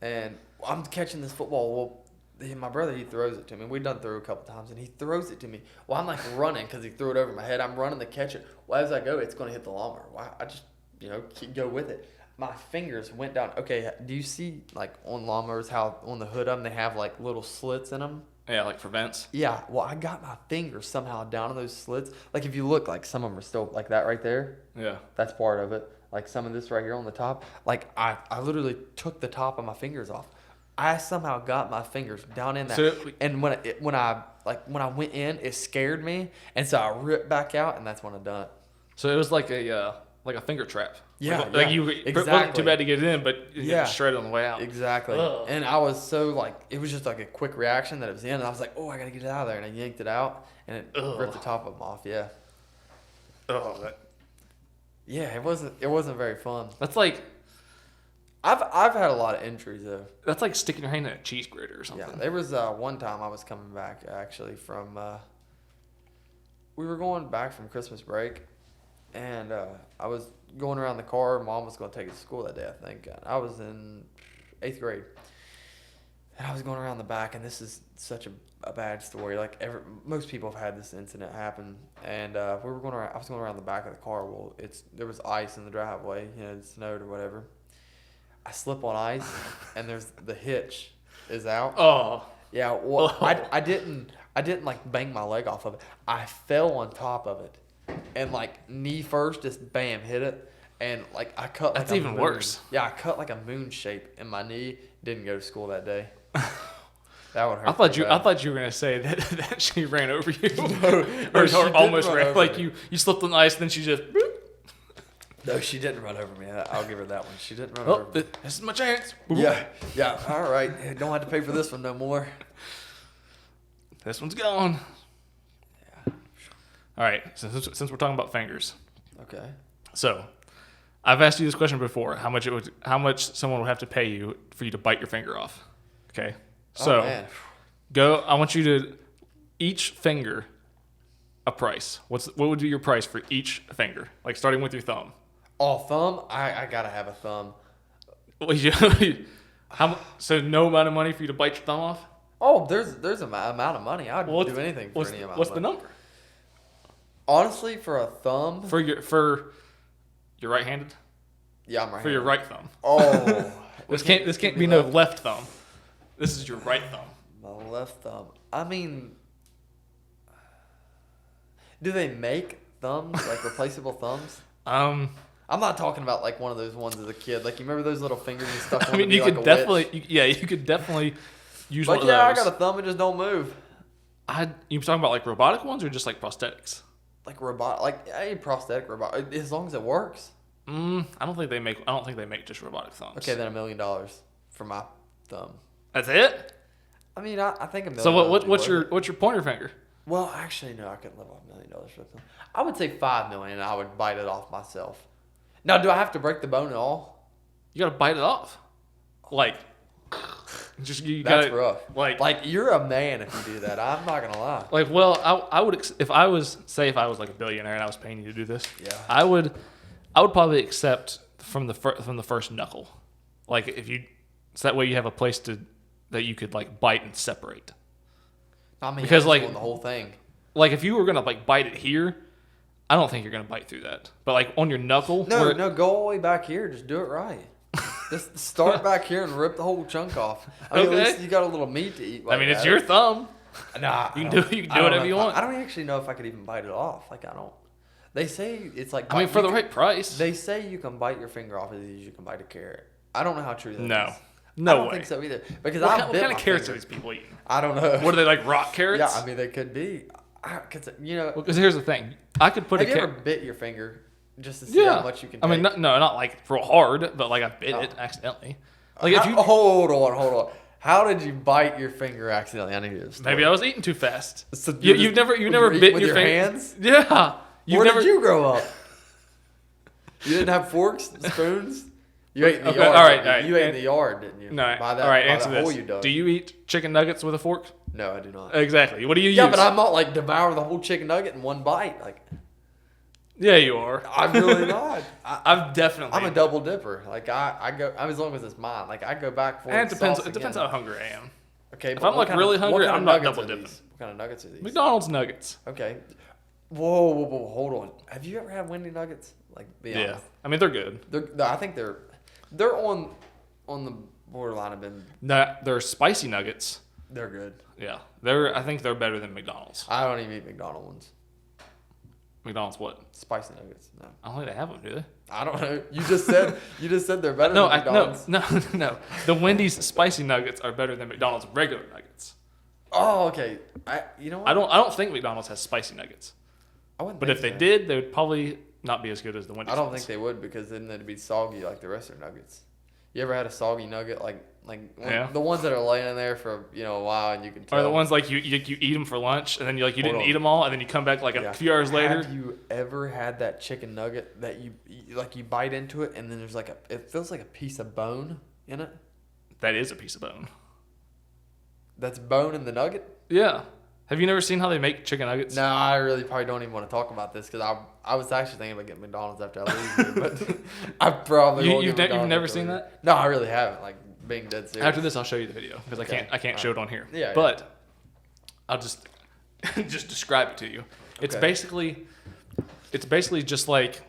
And I'm catching this football. Well, my brother, he throws it to me. We've done throw a couple times, and he throws it to me. Well, I'm like running because he threw it over my head. I'm running to catch it. Well, as I go, it's going to hit the lawnmower. Well, I just go with it. My fingers went down. Okay, do you see like on lawnmowers how on the hood of them they have like little slits in them? Yeah, like for vents. Yeah, well, I got my fingers somehow down in those slits. Like, if you look, like, some of them are still like that right there. Yeah. That's part of it. Like, some of this right here on the top. Like, I literally took the top of my fingers off. I somehow got my fingers down in that. And when I went in, it scared me. And so I ripped back out, and that's when I done it. So it was like a finger trap. Yeah, it wasn't too bad to get it in, but you get shredded on the way out. Exactly. Ugh. And I was so it was just like a quick reaction that it was in, and I was like, oh, I gotta get it out of there, and I yanked it out, and it ripped the top of them off. Yeah. Oh. Yeah, it wasn't very fun. That's like. I've had a lot of injuries though. That's like sticking your hand in a cheese grater or something. Yeah, there was one time I was coming back actually from. We were going back from Christmas break. And I was going around the car. Mom was going to take us to school that day, I think. I was in 8th grade. And I was going around the back, and this is such a bad story. Like, most people have had this incident happen. And I was going around the back of the car. Well, there was ice in the driveway. It snowed or whatever. I slip on ice, and there's the hitch is out. Oh. Yeah, well, I didn't like bang my leg off of it. I fell on top of it. And knee first, just bam, hit it, and I cut. That's even worse. Yeah, I cut like a moon shape in my knee. Didn't go to school that day. That would hurt. I thought you were gonna say that she ran over you. No, or almost ran. Like you slipped on the ice, and then she just. No, she didn't run over me. I'll give her that one. She didn't run over me. This is my chance. Yeah. All right, don't have to pay for this one no more. This one's gone. All right, since we're talking about fingers. Okay. So, I've asked you this question before: how much someone would have to pay you for you to bite your finger off? Okay. So, I want you to each finger a price. What would be your price for each finger? Like starting with your thumb. Oh, thumb? I gotta have a thumb. So no amount of money for you to bite your thumb off? Oh, there's an amount of money. I'd do anything for any amount. What's the number? Honestly, for a thumb, for your right-handed. Yeah, I'm right. For your right thumb. Oh, this can't be no left thumb. This is your right thumb. My left thumb. I mean, do they make thumbs like replaceable thumbs? I'm not talking about like one of those ones as a kid. Like you remember those little fingers and stuff. I mean, you could definitely, you could definitely use one of those. I got a thumb and just don't move. You talking about like robotic ones or just like prosthetics? Like prosthetic robot, as long as it works. I don't think they make just robotic thumbs. Okay, then $1 million for my thumb. That's it? I mean, I think $1 million. So what's your pointer finger? Well, actually, no, I couldn't live off $1 million for a thumb. I would say $5 million, and I would bite it off myself. Now, do I have to break the bone at all? You gotta bite it off, like. Just you That's gotta, rough. Like you're a man if you do that. I'm not gonna lie. Like, well, I would if I was like a billionaire and I was paying you to do this. Yeah. I would probably accept from the first knuckle, like if you, so that way you have a place that you could like bite and separate. I mean, because like the whole thing. Like if you were gonna like bite it here, I don't think you're gonna bite through that. But like on your knuckle, no, go all the way back here. Just do it right. Just start back here and rip the whole chunk off. I mean, Okay. At least you got a little meat to eat. I mean, it's your thumb. Nah, you can do whatever you want. I don't actually know if I could even bite it off. Like I don't. They say it's like. I mean, for the right price. They say you can bite your finger off as easy as you can bite a carrot. I don't know how true that is. No I don't think so either. Because what kind of carrots are these people eating? I don't know. What are they, like rock carrots? Yeah, I mean they could be. Because here's the thing, I could put have you ever bit your finger just to see how much you can? I mean, not like real hard, but like I bit it accidentally. Like if you hold on. How did you bite your finger accidentally? I need to story. Maybe I was eating too fast. So you've never bit with your hands? Yeah. Where did you grow up? You didn't have forks, spoons. You ate in the yard. All right. You ate in the yard, didn't you? No. All right. Answer this. Do you eat chicken nuggets with a fork? No, I do not. Exactly. What do you use? Yeah, but I'm not like devour the whole chicken nugget in one bite. Like. Yeah, you are. I'm really not. I'm definitely. I'm a double dipper. Like I go. As long as it's mine. Like I go back for. And it depends how hungry I am. Okay. If I'm like really hungry, I'm not double dipping. What kind of nuggets are these? McDonald's nuggets. Okay. Whoa, hold on. Have you ever had Wendy nuggets? Like, be honest. Yeah. I mean, they're good. I think they're on the borderline of being. They're spicy nuggets. They're good. Yeah. I think they're better than McDonald's. I don't even eat McDonald's ones. McDonald's what? Spicy nuggets. No. I don't think they have them, do they? I don't know. You just said they're better than McDonald's. No. The Wendy's spicy nuggets are better than McDonald's regular nuggets. Oh, okay. You know what? I don't think McDonald's has spicy nuggets. But if they did, they would probably not be as good as the Wendy's. I don't think they would, because then they'd be soggy like the rest of their nuggets. You ever had a soggy nugget the ones that are laying there for a while and you can tell? Or the ones like you eat them for lunch and then you didn't eat them all and then you come back like a few hours later. Have you ever had that chicken nugget that you bite into it and then there's it feels like a piece of bone in it? That is a piece of bone. That's bone in the nugget? Yeah. Have you never seen how they make chicken nuggets? No, I really probably don't even want to talk about this because I was actually thinking about getting McDonald's after I leave here, but I probably won't. You've never seen that? No, I really haven't. Like being dead serious. After this, I'll show you the video because I can't show it on here. Yeah. But I'll just describe it to you. It's basically just like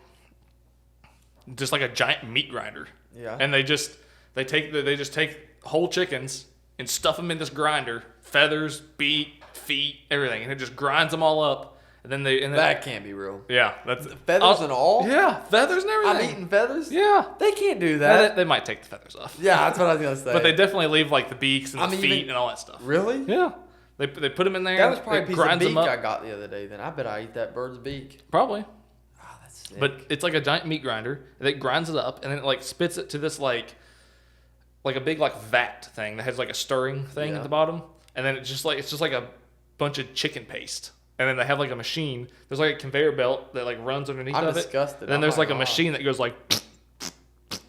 a giant meat grinder. Yeah. And they just take whole chickens and stuff them in this grinder, feathers, feet, everything, and it just grinds them all up. And then that can't be real. Yeah, that's feathers and all. Yeah, feathers and everything. I'm eating feathers. Yeah, they can't do that. They might take the feathers off. Yeah, that's what I was gonna say. But they definitely leave like the beaks and the feet and all that stuff. Really? Yeah. They put them in there. That was probably a piece of beak I got the other day. Then I bet I eat that bird's beak. Probably. Oh, that's sick. But it's like a giant meat grinder. And it grinds it up and then it spits it to this like a big vat thing that has like a stirring thing at the bottom. And then it's just like a bunch of chicken paste. And then they have like a machine. There's like a conveyor belt that runs underneath of it. I'm disgusted. And then there's like a machine that goes and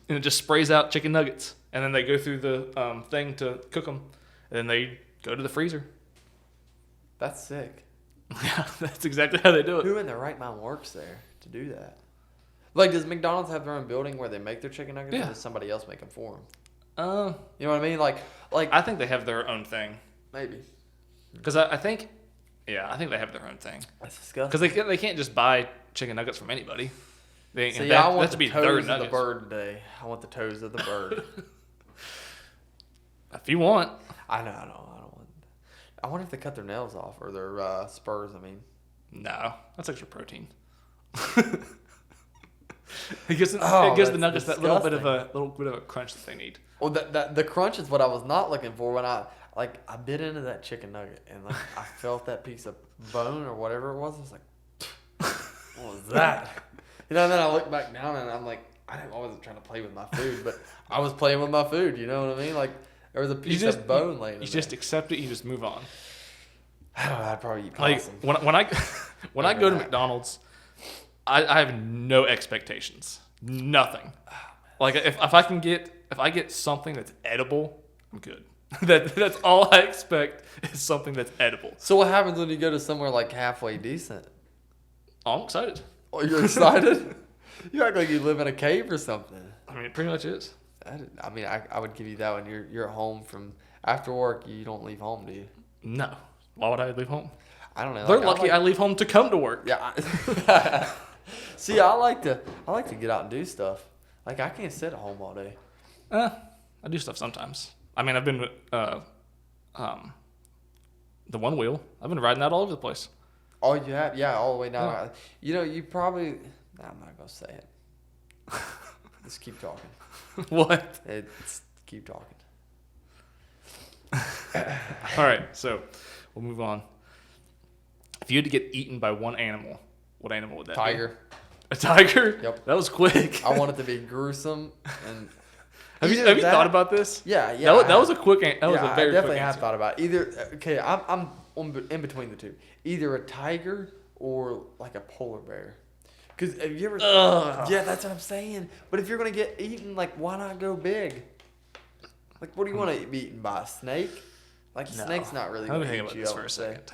it just sprays out chicken nuggets. And then they go through the thing to cook them. And then they go to the freezer. That's sick. Yeah, that's exactly how they do it. Who in their right mind works there to do that? Like, does McDonald's have their own building where they make their chicken nuggets, or does somebody else make them for them? You know what I mean? Like I think they have their own thing. Maybe. Because I think they have their own thing. That's disgusting. Because they can't just buy chicken nuggets from anybody. I want the toes of the bird today. I want the toes of the bird. If you want. I know. I wonder if they cut their nails off or their spurs. I mean, no, that's extra protein. It gives the nuggets that little bit of a crunch that they need. Well, the crunch is what I was not looking for when I bit into that chicken nugget and I felt that piece of bone or whatever it was. I was like, what was that? And then I look back down and I'm like, I wasn't trying to play with my food, but I was playing with my food. You know what I mean? Like. There was a piece of bone laying there. You just accept it. You just move on. I don't know. I'd probably eat possum. When I go to McDonald's, I have no expectations. Nothing. If I get something that's edible, I'm good. That's all I expect is something that's edible. So what happens when you go to somewhere like halfway decent? Oh, I'm excited. Oh, you're excited? You act like you live in a cave or something. I mean, it pretty much is. I mean, I would give you that one. You're at home from after work. You don't leave home, do you? No. Why would I leave home? I don't know. They're lucky I leave home to come to work. Yeah. See, I like to get out and do stuff. Like I can't sit at home all day. I do stuff sometimes. I mean, I've been the one wheel. I've been riding that all over the place. Oh, you have? Yeah, all the way down. Yeah. You know, you probably. Nah, I'm not gonna say it. Just keep talking. What? Keep talking. All right, so we'll move on. If you had to get eaten by one animal, what animal would that be? Tiger. A tiger? Yep. That was quick. I want it to be gruesome and. Have you thought about this? Yeah, yeah. That was a quick. That was a very I definitely quick have answer. thought about it. Either okay, I'm in between the two. Either a tiger or like a polar bear. Because have you ever? Yeah, that's what I'm saying. But if you're gonna get eaten, like, why not go big? Like, what do you want to be eaten by? A snake? Like, a snake's not really Let gonna me think eat about you. this for a second.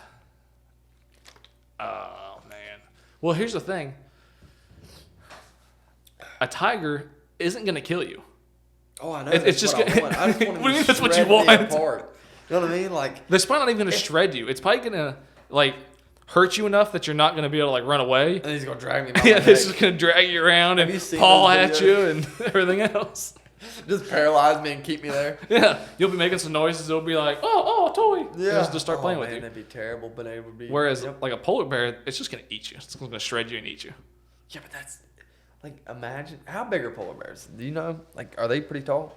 Oh man. Well, here's the thing. A tiger isn't gonna kill you. Oh, I know. It's just what I want. I just want What do you mean to that's what you shred me want? apart. You know what I mean? Like, It's probably not even gonna shred you. It's probably gonna like hurt you enough that you're not gonna be able to like run away. and he's gonna drag me. By Yeah, my it's neck. just gonna drag you around Have you and seen paw those at you videos? and everything else. Just paralyze me and keep me there. Yeah, you'll be making some noises. It'll be like, oh, toy. Yeah. Just start playing with you. That'd be terrible, but it would be. Whereas Yep. like a polar bear, it's just gonna eat you. It's gonna shred you and eat you. Yeah, but that's like, imagine how big are polar bears? Do you know? Like, are they pretty tall?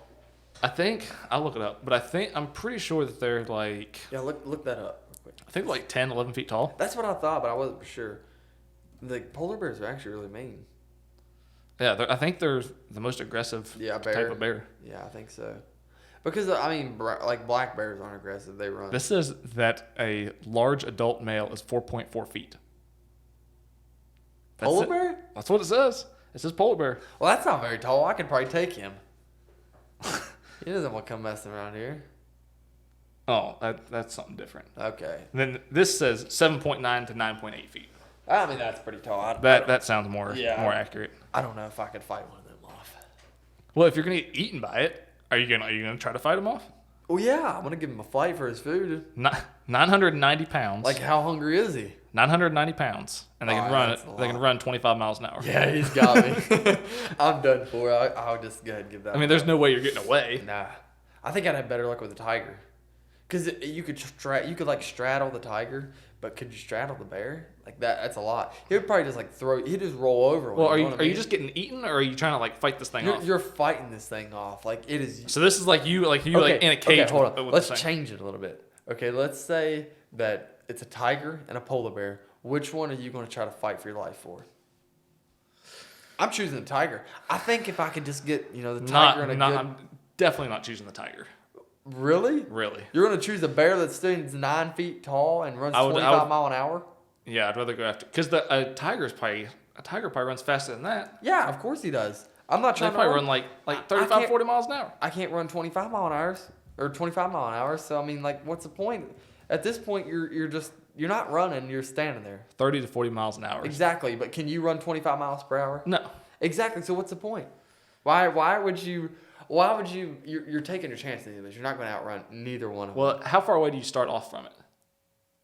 I think I'll look it up, but I'm pretty sure that they're like Yeah, look that up real quick. I think like 10, 11 feet tall. That's what I thought, but I wasn't for sure. The polar bears are actually really mean. Yeah, I think they're the most aggressive type of bear. Yeah, I think so. Because I mean, like black bears aren't aggressive; they run. This says that a large adult male is 4.4 feet. That's Polar it. bear? That's what it says. It says polar bear. Well, that's not very tall. I could probably take him. He doesn't want to come messing around here. Oh, that's something different. Okay. And then this says 7.9 to 9.8 feet. I mean, that's pretty tall. That sounds more accurate. I don't know if I could fight one of them off. Well, if you're gonna get eaten by it, are you gonna try to fight him off? Oh yeah, I'm gonna give him a fight for his food. 990 pounds. Like, how hungry is he? 990 pounds, and they can run. They can run 25 miles an hour. Yeah, he's got me. I'm done for. I'll just go ahead and give that. I mean, there's no way you're getting away. Nah, I think I'd have better luck with a tiger, because you could like straddle the tiger, but could you straddle the bear? Like that's a lot. He would probably just like he'd just roll over. Well, are you just getting eaten, or are you trying to like fight this thing off? You're fighting this thing off. Like it is. So this is like you in a cage. Okay, hold on. With Let's this thing. change it a little bit. Okay, let's say that it's a tiger and a polar bear. Which one are you going to try to fight for your life for? I'm choosing the tiger. I think if I could just get the tiger and a good. I'm definitely not choosing the tiger. Really? Really? You're going to choose a bear that stands 9 feet tall and runs 25 mile an hour? Yeah, I'd rather go after because a tiger probably runs faster than that. Yeah, of course he does. I'm not trying They to probably run like 35, 40 miles an hour. I can't run 25 mile an hour or 25 mile an hour. So I mean, like, what's the point? At this point, you're not running. You're standing there. 30 to 40 miles an hour. Exactly, but can you run 25 miles per hour? No. Exactly. So what's the point? Why would you? You're taking your chances of this. You're not going to outrun neither one of them. Well, how far away do you start off from it?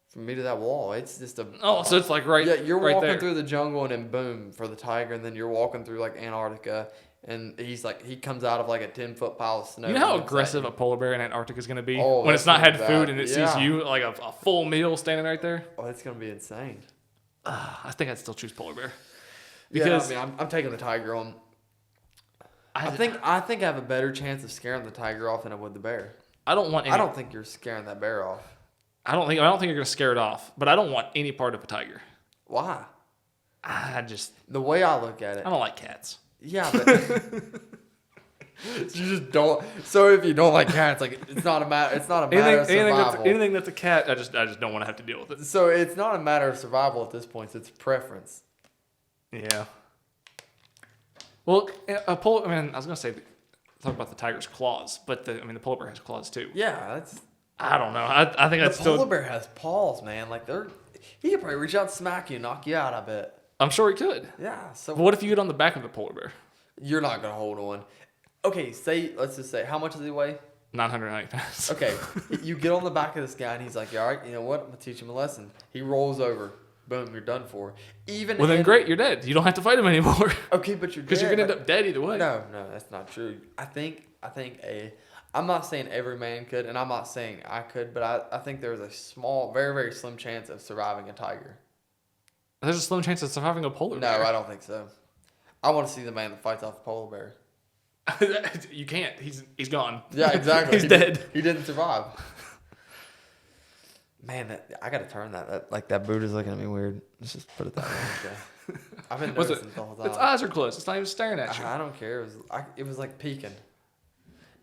From me to that wall, it's just a. Oh, so it's like right. Yeah, you're right walking there. through the jungle and then boom for the tiger, and then you're walking through like Antarctica, and he comes out of like a 10-foot pile of snow. You know how and it's aggressive at a polar bear in Antarctica is going to be Oh, when it's not that's had gonna be food bad. and it Yeah. sees you like a full meal standing right there. you. Oh, it's gonna be insane. I think I'd still choose polar bear Because because I'm taking the tiger on. I think I have a better chance of scaring the tiger off than I would the bear. I don't want. Any, I don't think you're scaring that bear off. I don't think you're going to scare it off, but I don't want any part of a tiger. Why? The way I look at it. I don't like cats. Yeah, but you just don't. So if you don't like cats, like it's not a matter. It's not a matter of survival. Anything that's a cat, I just don't want to have to deal with it. So it's not a matter of survival at this point. It's preference. Yeah. Well, I was gonna say, talk about the tiger's claws, but the polar bear has claws too. Yeah, that's. I don't know. I think that's The still. polar bear has paws, man. Like he could probably reach out, and smack you, and knock you out. I bet. I'm sure he could. Yeah. So But what if you get on the back of the polar bear? you're not gonna hold on. Okay, let's just say, how much does he weigh? 990 pounds. Okay, you get on the back of this guy, and he's like, all right, you know what? I'm gonna teach him a lesson. He rolls over. Boom, you're done for. Well, then great, you're dead. You don't have to fight him anymore. Okay, but you're dead. Because you're gonna end up dead either way. No, that's not true. I think I'm not saying every man could, and I'm not saying I could, but I think there's a small, very, very slim chance of surviving a tiger. There's a slim chance of surviving a polar bear. No, I don't think so. I want to see the man that fights off a polar bear. You can't. He's gone. Yeah, exactly. He's dead. He didn't survive. Man, I gotta turn that. That Buddha's looking at me weird. Let's just put it that way. Okay. I've been noticing the whole time. Its eyes are closed. It's not even staring at you. I don't care. It was like peeking.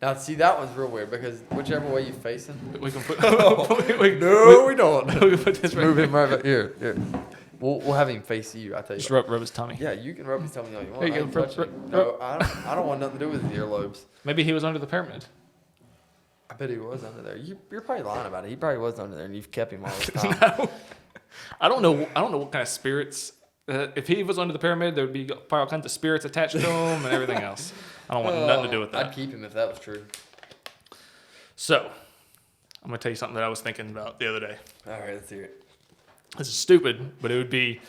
Now, see, that one's real weird because whichever way you face him. We can put. We don't. We can put this Move him right back here. We'll have him face you. I tell you. Just rub his tummy. Yeah, you can rub his tummy all you want. There you go. No, I don't want nothing to do with his earlobes. Maybe he was under the pyramid. I bet he was under there. You're probably lying about it. He probably was under there, and you've kept him all this time. No. I don't know what kind of spirits. If he was under the pyramid, there would be probably all kinds of spirits attached to him and everything else. I don't want nothing to do with that. I'd keep him if that was true. So, I'm gonna tell you something that I was thinking about the other day. All right, let's hear it. This is stupid, but it would be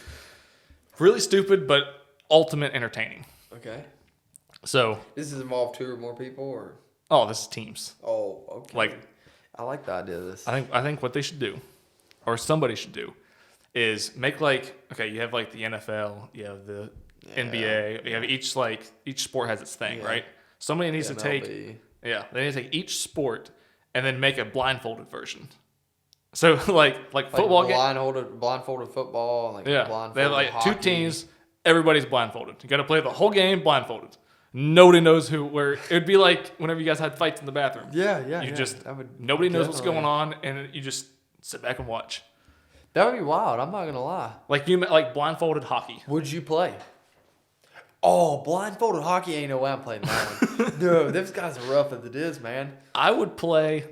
really stupid, but ultimate entertaining. Okay. So. This has involved 2 or more people, or? Oh, this is teams. Oh, okay. Like, I like the idea of this. I think what they should do, or somebody should do, is make you have the NFL, you have the NBA, you have each sport has its thing, right? Somebody needs to take they need to take each sport and then make a blindfolded version. So like football blindfolded football, blindfolded they have hockey. 2 teams, everybody's blindfolded. You got to play the whole game blindfolded. Nobody knows where. It would be like whenever you guys had fights in the bathroom. Yeah. Nobody knows what's going on, and you just sit back and watch. That would be wild. I'm not gonna lie. Like blindfolded hockey. Would you play? Oh, blindfolded hockey ain't no way I'm playing that one. No, those guys are rough as it is, man. I would play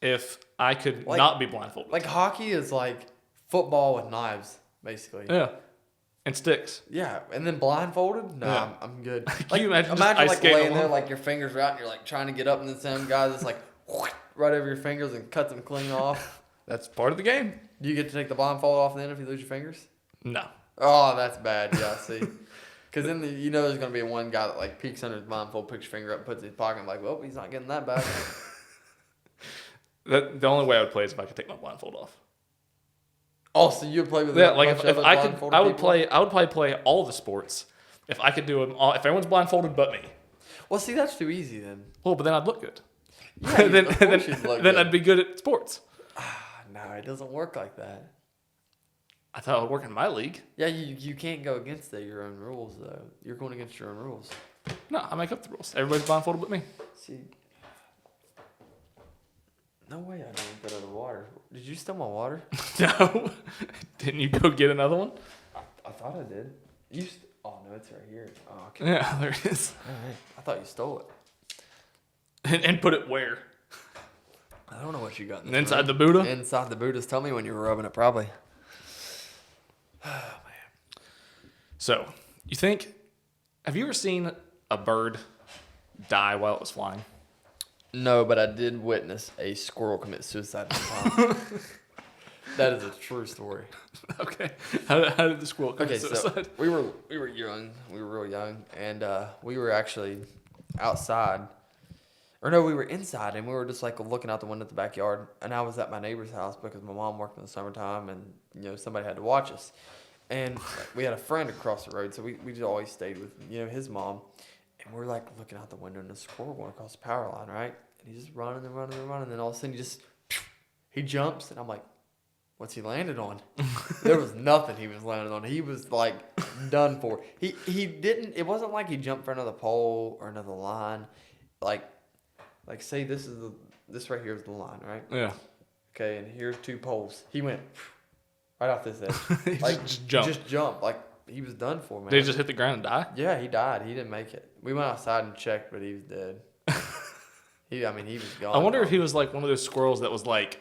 if I could not be blindfolded. Like hockey is like football with knives, basically. Yeah. And sticks. Yeah, and then blindfolded? No, yeah. I'm good. Can you imagine laying there like your fingers are out and you're trying to get up, and then some guy that's right over your fingers and cuts them clean off. That's part of the game. Do you get to take the blindfold off then if you lose your fingers? No. Oh, that's bad. Yeah, see. Because then there's going to be one guy that peeks under his blindfold, picks your finger up, and puts it in his pocket, and well, he's not getting that back. The only way I would play is if I could take my blindfold off. Oh, so you'd play with if I could, I would probably play all the sports if I could do them all. If everyone's blindfolded but me. Well, see, that's too easy then. Well, but then I'd look good. Yeah, then I'd be good at sports. No, it doesn't work like that. I thought it would work in my league. Yeah, you can't go against your own rules though. You're going against your own rules. No, I make up the rules. Everybody's blindfolded but me. See. No way I didn't put out of water. Did you steal my water? No. Didn't you go get another one? I thought I did. Oh, no, it's right here. Oh, okay. Yeah, there it is. All right. I thought you stole it. And put it where? I don't know what you got. Inside the Buddha? Inside the Buddha's tummy when you were rubbing it, probably. Oh, man. So, have you ever seen a bird die while it was flying? No, but I did witness a squirrel commit suicide one time. That is a true story. Okay. How did the squirrel commit suicide? So we were young. We were real young. And we were actually outside. Or no, we were inside. And we were just looking out the window at the backyard. And I was at my neighbor's house because my mom worked in the summertime. And, somebody had to watch us. And we had a friend across the road. So we just always stayed with, his mom. And we're looking out the window and the squirrel going across the power line, right? And he's just running and running and running. And then all of a sudden he jumps. And I'm like, what's he landed on? There was nothing he was landing on. He was done for. He didn't, it wasn't like he jumped for another pole or another line. Say this right here is the line, right? Yeah. Okay, and here's 2 poles. He went right off this edge. Just jumped. Just jumped. he was done for, man. Did he just hit the ground and die? Yeah, he died. He didn't make it. We went outside and checked, but he was dead. He was gone. I wonder if he was like one of those squirrels that was like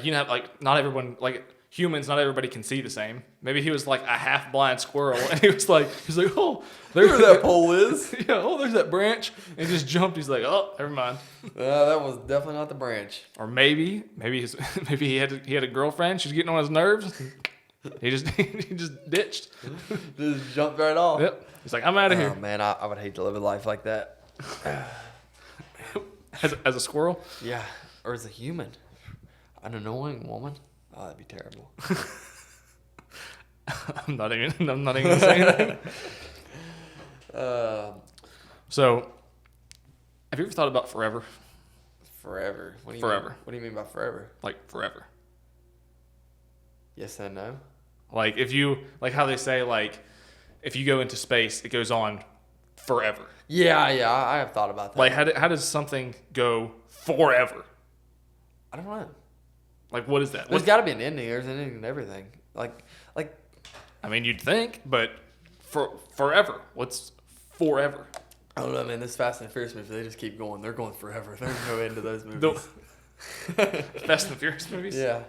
you know, like not everyone, like humans, not everybody can see the same. Maybe he was like a half blind squirrel, and he's like, oh, there's where that pole is. Yeah, oh, there's that branch, and just jumped. He's like, oh, never mind. That was definitely not the branch. Or maybe he had a girlfriend. She's getting on his nerves. He just ditched. Just jumped right off. Yep. He's like, I'm out of here. Oh man, I would hate to live a life like that. As a squirrel? Yeah, or as a human, an annoying woman. Oh, that'd be terrible. I'm not even gonna say anything. So, have you ever thought about forever? Forever. What do you Forever. Mean? What do you mean by forever? Like forever. Yes and no. Like if you how they say if you go into space, it goes on forever. Yeah, I have thought about that. Like how does something go forever? I don't know. Like what is that? There's got to be an ending. There's an ending to everything. Like. I mean, you'd think, but forever. What's forever? I don't know, man. This Fast and Furious movie, they just keep going. They're going forever. There's no end to those movies. Fast and Furious movies? Yeah.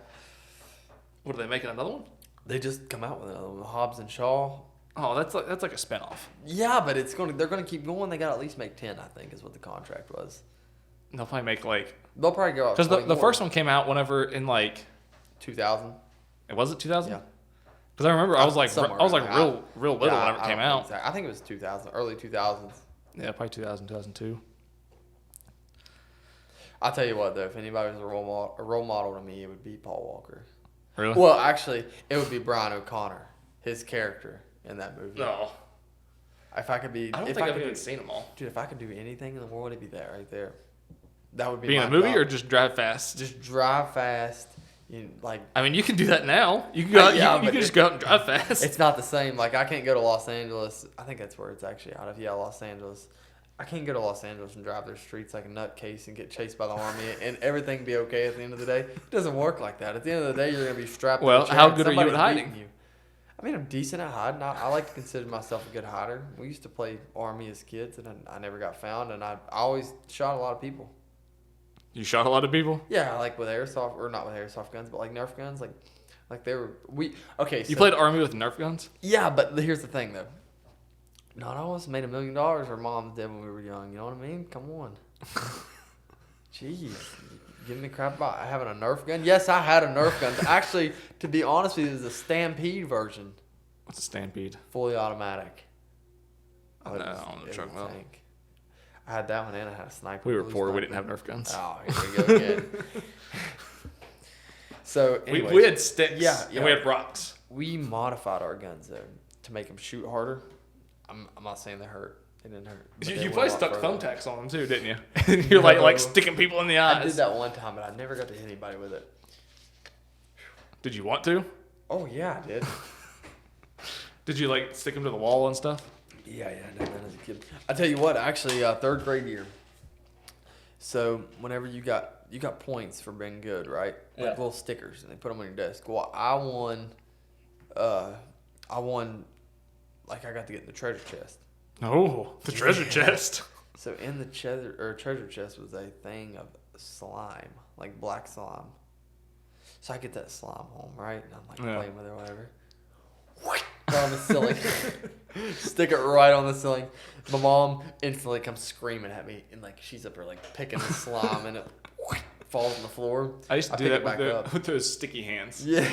What, are they making another one? They just come out with another one. Hobbs and Shaw. Oh, that's like a spinoff. Yeah, but they're gonna keep going. They got to at least make 10, I think, is what the contract was. They'll probably make They'll probably go up. Because the first one came out whenever in 2000. Was it 2000? Yeah. Because I remember I was real little whenever it came out. Exactly. I think it was 2000, early 2000s. Yeah, probably 2000, 2002. I'll tell you what though, if anybody was a role model to me, it would be Paul Walker. Really? Well, actually, it would be Brian O'Connor, his character in that movie. No. If I could be, I don't think I've even seen them all. Dude, if I could do anything in the world, it'd be that right there. That would be. Be in a movie or just drive fast? Just drive fast. I mean, you can do that now. You can go. You can just go out and drive fast. It's not the same. Like I can't go to Los Angeles. I think that's where it's actually out of. Yeah, Los Angeles. I can't go to Los Angeles and drive their streets like a nutcase and get chased by the army and everything be okay at the end of the day. It doesn't work like that. At the end of the day, you're gonna be strapped. Well, to a chair how and good are you at hiding? You. I mean, I'm decent at hiding. I like to consider myself a good hider. We used to play army as kids, and I never got found, and I always shot a lot of people. You shot a lot of people? Yeah, like with airsoft, or not with airsoft guns, but like Nerf guns, like they were okay. So, you played army with Nerf guns? Yeah, but here's the thing though. Not all of us made $1 million. Our moms did when we were young. You know what I mean? Come on. Jeez, giving me crap about having a Nerf gun. Yes, I had a Nerf gun. Actually, to be honest with you, it was a Stampede version. What's a Stampede? Fully automatic. I don't know truck about. I had that one and I had a sniper. We were poor. We didn't have Nerf guns. Oh, here we go again. So anyways, we had sticks. Yeah, and we had rocks. We modified our guns though to make them shoot harder. I'm not saying they hurt. They didn't hurt. You probably stuck thumbtacks on them too, didn't you? You're like sticking people in the eyes. I did that one time, but I never got to hit anybody with it. Did you want to? Oh yeah, I did. Did you stick them to the wall and stuff? Yeah, I did that as a kid. I tell you what, actually, 3rd grade year. So whenever you got points for being good, right? Yeah. Like little stickers, and they put them on your desk. Well, I won. Like I got to get in the treasure chest. Oh, the treasure chest. So in the treasure chest was a thing of slime, like black slime. So I get that slime home, right? And I'm playing with it or whatever. Right on the ceiling. Stick it right on the ceiling. My mom instantly comes screaming at me, and she's up there picking the slime, and it falls on the floor. I used to do that with those sticky hands. Yeah.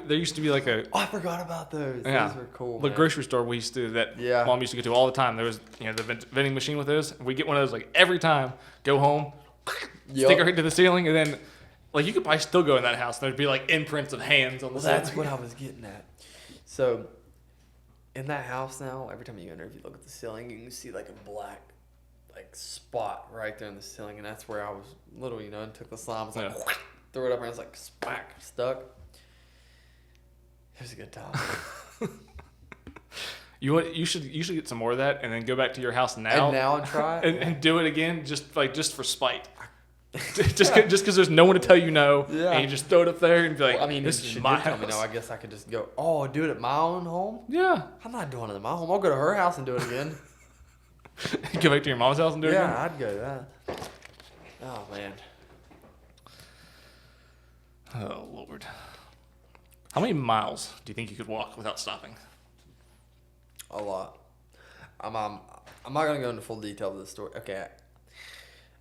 There used to be Oh, I forgot about those. Yeah. Those were cool. The grocery store we used to do that. Yeah. Mom used to go to all the time. There was the vending machine with those. We get one of those every time. Go home, stick it right to the ceiling, and then you could probably still go in that house. And there'd be imprints of hands on the ceiling. That's what I was getting at. So in that house now, every time you enter, if you look at the ceiling, you can see a black spot right there in the ceiling, and that's where I was little, and took the slime, was threw it up, and it was smack, stuck. It was a good time. You should get some more of that, and then go back to your house now And try it, and do it again, just for spite. just because there's no one to tell you no, Yeah. and you just throw it up there and be like, Well, I mean, this if is she my did tell me house. no, I guess I could just go, oh, do it at my own home? Yeah. I'm not doing it at my home. I'll go to her house and do it again. Go back to your mom's house and do it again? Yeah, I'd go to that. Oh, man. Oh, Lord. How many miles do you think you could walk without stopping? A lot. I'm not going to go into full detail of this story. Okay.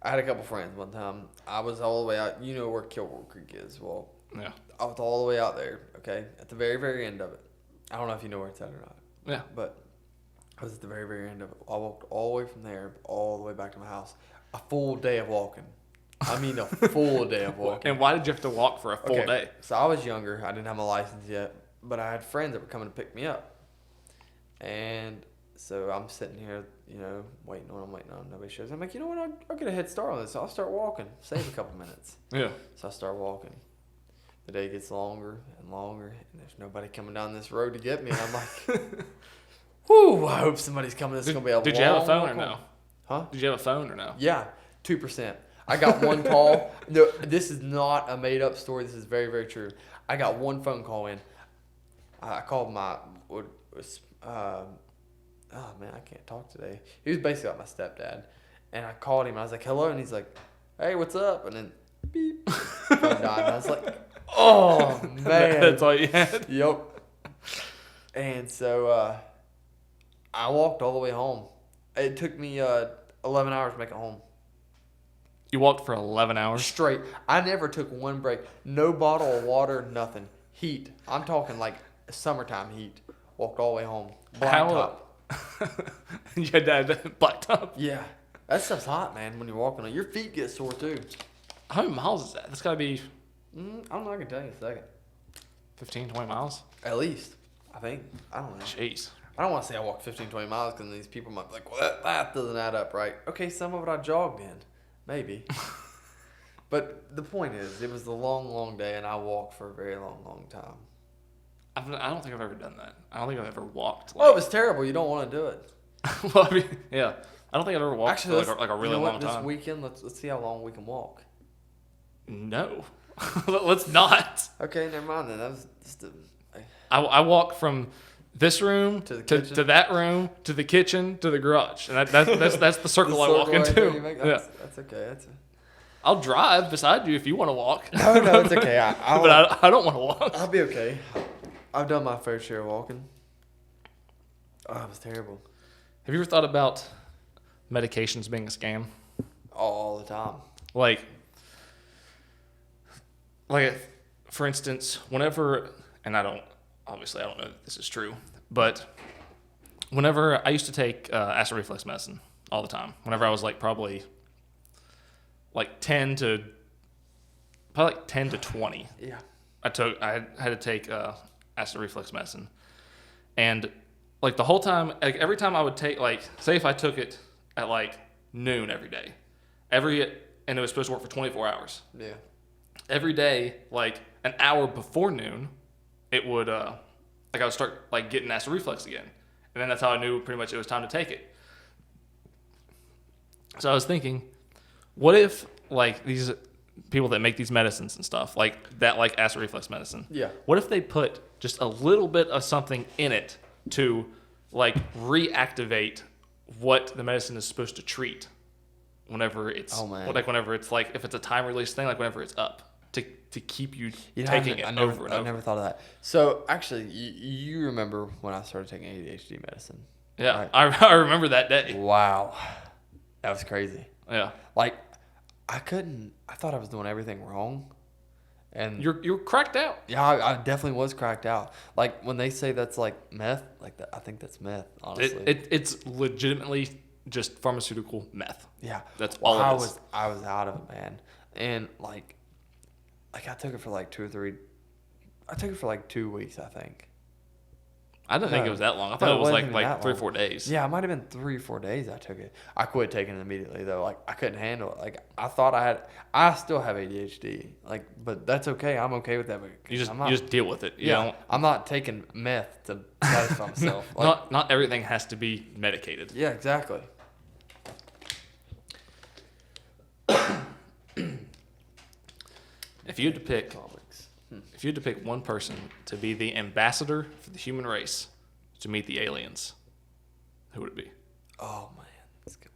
I had a couple friends one time. I was all the way out. You know where Kilgore Creek is. Well, Yeah. I was all the way out there, okay, at the very, very end of it. I don't know if you know where it's at or not. Yeah. But I was at the very, very end of it. I walked all the way from there all the way back to my house. A full day of walking. I mean, a full day of walking. And why did you have to walk for a full day? So I was younger. I didn't have my license yet. But I had friends that were coming to pick me up. And so I'm sitting here, waiting on them. Nobody shows. I'm like, you know what? I'll get a head start on this. I'll start walking. Save a couple minutes. Yeah. So I start walking. The day gets longer and longer, and there's nobody coming down this road to get me. And I'm like, whoo, I hope somebody's coming. This is going to be a long Did you have a phone or no? Huh? Did you have a phone or no? Yeah, 2%. I got one call. No, this is not a made-up story. This is very, very true. I got one phone call in. I called oh, man, I can't talk today. He was basically like my stepdad. And I called him, and I was like, hello, and he's like, hey, what's up? And then, beep, phone died. And I was like, oh, man. That's all you had? Yep. And so I walked all the way home. It took me 11 hours to make it home. You walked for 11 hours? Straight. I never took one break. No bottle of water, nothing. Heat. I'm talking like summertime heat. Walked all the way home. Black top. You had that black top? Yeah. That stuff's hot, man, when you're walking on it. Your feet get sore, too. How many miles is that? That's got to be I don't know. I can tell you in a second. 15, 20 miles? At least. I think. I don't know. Jeez. I don't want to say I walked 15, 20 miles because these people might be like, well, that doesn't add up, right? Okay, some of it I jogged in. Maybe. But the point is, it was a long, long day, and I walked for a very long, long time. I don't think I've ever done that. I don't think I've ever walked. Oh, it was terrible. You don't want to do it. Well, I mean, yeah. I don't think I've ever walked Actually, for like a really long time. This weekend, let's see how long we can walk. No. Let's not. Okay, never mind then. That was just I walk from this room To the kitchen? to that room to the kitchen to the garage, and that's the circle I walk into. That's okay. I'll drive beside you if you want to walk. No, it's okay. But I don't want to walk. I'll be okay. I've done my fair share of walking. Oh, it was terrible. Have you ever thought about medications being a scam? All the time. Like, for instance, whenever, and I don't know that this is true, but whenever I used to take acid reflux medicine all the time, whenever I was probably 10 to 20, Yeah. I had to take acid reflux medicine, and the whole time, every time I would take, say if I took it at noon every day, and it was supposed to work for 24 hours. Yeah. Every day, an hour before noon, it would I would start getting acid reflux again, and then that's how I knew pretty much it was time to take it. So I was thinking, what if these people that make these medicines and stuff acid reflux medicine? Yeah. What if they put just a little bit of something in it to reactivate what the medicine is supposed to treat whenever it's whenever it's if it's a time release thing, whenever it's up to keep you taking it over and over. I never thought of that. So actually, you remember when I started taking ADHD medicine? Yeah, right? I remember that day. Wow, that was crazy. Yeah, I thought I was doing everything wrong, and you're cracked out. Yeah, I definitely was cracked out. When they say that's meth, I think that's meth. Honestly, it's legitimately just pharmaceutical meth. Yeah, that's all it is. I was out of it, man, and I took it for 2 or 3. I took it for 2 weeks, I think. I didn't think it was that long. I thought it was like 3 or 4 days. Yeah, it might have been 3 or 4 days I took it. I quit taking it immediately though. I couldn't handle it. I thought I still have ADHD. But that's okay. I'm okay with that. You just deal with it. You know? I'm not taking meth to satisfy myself. Not everything has to be medicated. Yeah, exactly. If you had to pick, Comics. if you had to pick one person to be the ambassador for the human race to meet the aliens, who would it be? Oh man, that's a good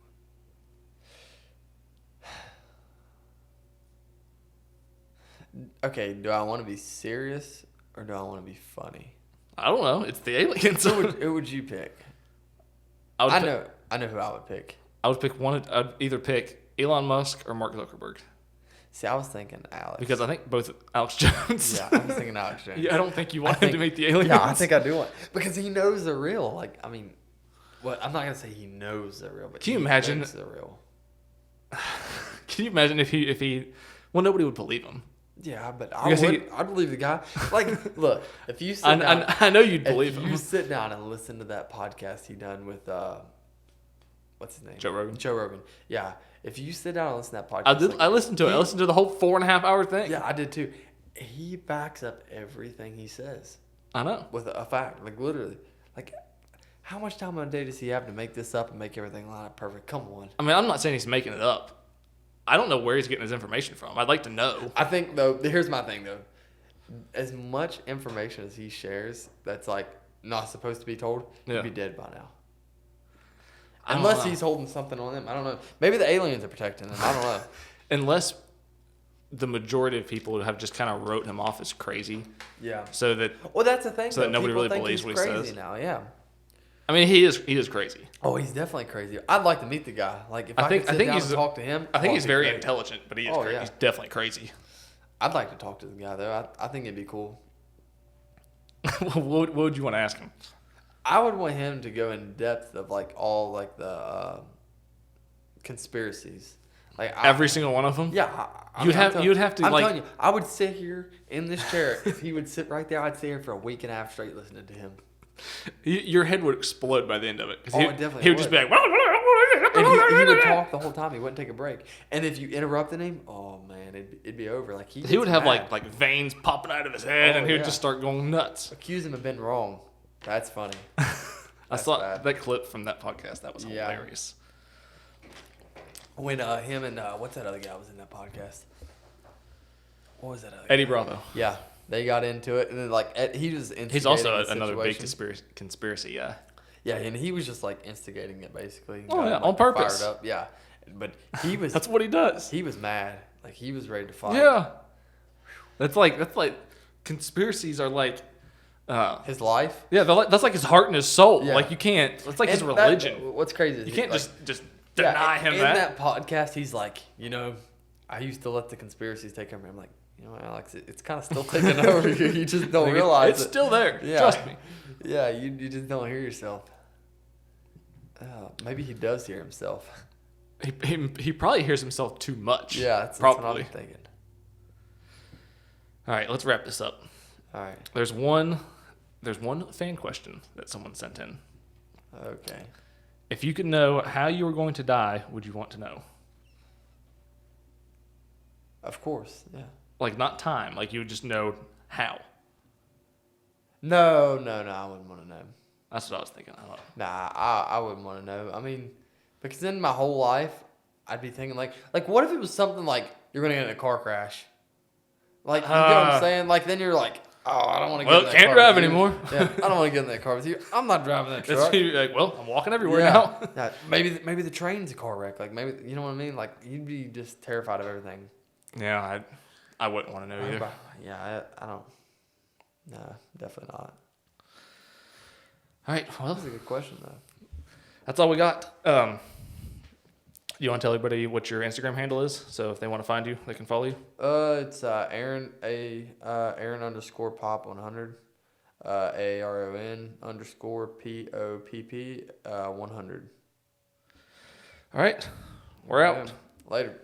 one. Okay, do I want to be serious or do I want to be funny? I don't know. It's the aliens. Who would you pick? I know who I would pick. I would pick one. I'd either pick Elon Musk or Mark Zuckerberg. See, I was thinking Alex. Because I think both Alex Jones. Yeah, I was thinking Alex Jones. Yeah, I don't think you want him to meet the aliens. Yeah, I think I do want, because he knows they're real. Like, I mean, well, I'm not gonna say he knows they're real, but can you imagine they're real? Can you imagine if he? Well, nobody would believe him. Yeah, but I'd believe the guy. Like, look, if you sit down, I know you'd believe him. If you sit down and listen to that podcast he done with what's his name? Joe Rogan. Joe Rogan. Yeah. If you sit down and listen to that podcast, I listened to it. I listened to the whole 4.5 hour thing. Yeah, I did too. He backs up everything he says. I know. With a fact, like literally, like how much time of the day does he have to make this up and make everything line up perfect? Come on. I mean, I'm not saying he's making it up. I don't know where he's getting his information from. I'd like to know. I think though, here's my thing though. As much information as he shares, that's like not supposed to be told, he'd be dead by now. Unless he's holding something on them. I don't know. Maybe the aliens are protecting him. I don't know. Unless the majority of people have just kind of wrote him off as crazy. Yeah. So that. Well, that's the thing. So that nobody really believes what he says. Now, yeah. I mean, he is crazy. Oh, he's definitely crazy. I'd like to meet the guy. Like, if I could sit down and talk to him. I think he's very intelligent, but he is crazy. He's definitely crazy. I'd like to talk to the guy though. I think it'd be cool. What would you want to ask him? I would want him to go in depth of like all like the conspiracies, like every single one of them. Yeah, you'd have to. I'm telling you, I would sit here in this chair. If he would sit right there, I'd sit here for a week and a half straight listening to him. Your head would explode by the end of it. Oh, it definitely. He would just be like, and he would talk the whole time. He wouldn't take a break. And if you interrupted him, oh man, it'd be over. Like he would have like veins popping out of his head, and he would just start going nuts. Accuse him of being wrong. That's funny. I saw that clip from that podcast. That was hilarious. When him and what's that other guy was in that podcast? What was that other Eddie guy? Bravo. Yeah, they got into it, and then like he was instigating. He's also another big conspiracy. Yeah. Yeah, and he was just like instigating it basically. Oh yeah, on purpose. Fired up. Yeah, but he was. That's what he does. He was mad. Like he was ready to fight. Yeah. That's like conspiracies are like. His life. Yeah, that's like his heart and his soul. Yeah. Like you can't. That's like his religion. What's crazy is you can't just deny him that. In that podcast, he's like, I used to let the conspiracies take over. I'm like, Alex, it's kind of still taking over you. You just don't realize it's still there. Yeah. Trust me. Yeah, you just don't hear yourself. Maybe he does hear himself. He probably hears himself too much. Yeah, that's probably. what I'm thinking. All right, let's wrap this up. All right. There's one fan question that someone sent in. Okay. If you could know how you were going to die, would you want to know? Of course, yeah. Like not time, like you would just know how. No, I wouldn't want to know. That's what I was thinking. I don't know. Nah, I wouldn't want to know. I mean, because then my whole life, I'd be thinking like what if it was something like you're gonna get in a car crash? Like you know what I'm saying? Like then you're like, oh, I don't want to get in that car. Can't drive anymore. Yeah, I don't want to get in that car with you. I'm not driving that truck. Like, well, I'm walking everywhere now. Yeah, maybe the train's a car wreck. Like maybe you know what I mean? Like you'd be just terrified of everything. Yeah, I wouldn't want to know either. Yeah, I don't. No, definitely not. All right, well, that's a good question though. That's all we got. You want to tell everybody what your Instagram handle is, so if they want to find you, they can follow you. It's Aaron _Pop100, AARON _POPP 100. All right, we're out. Later.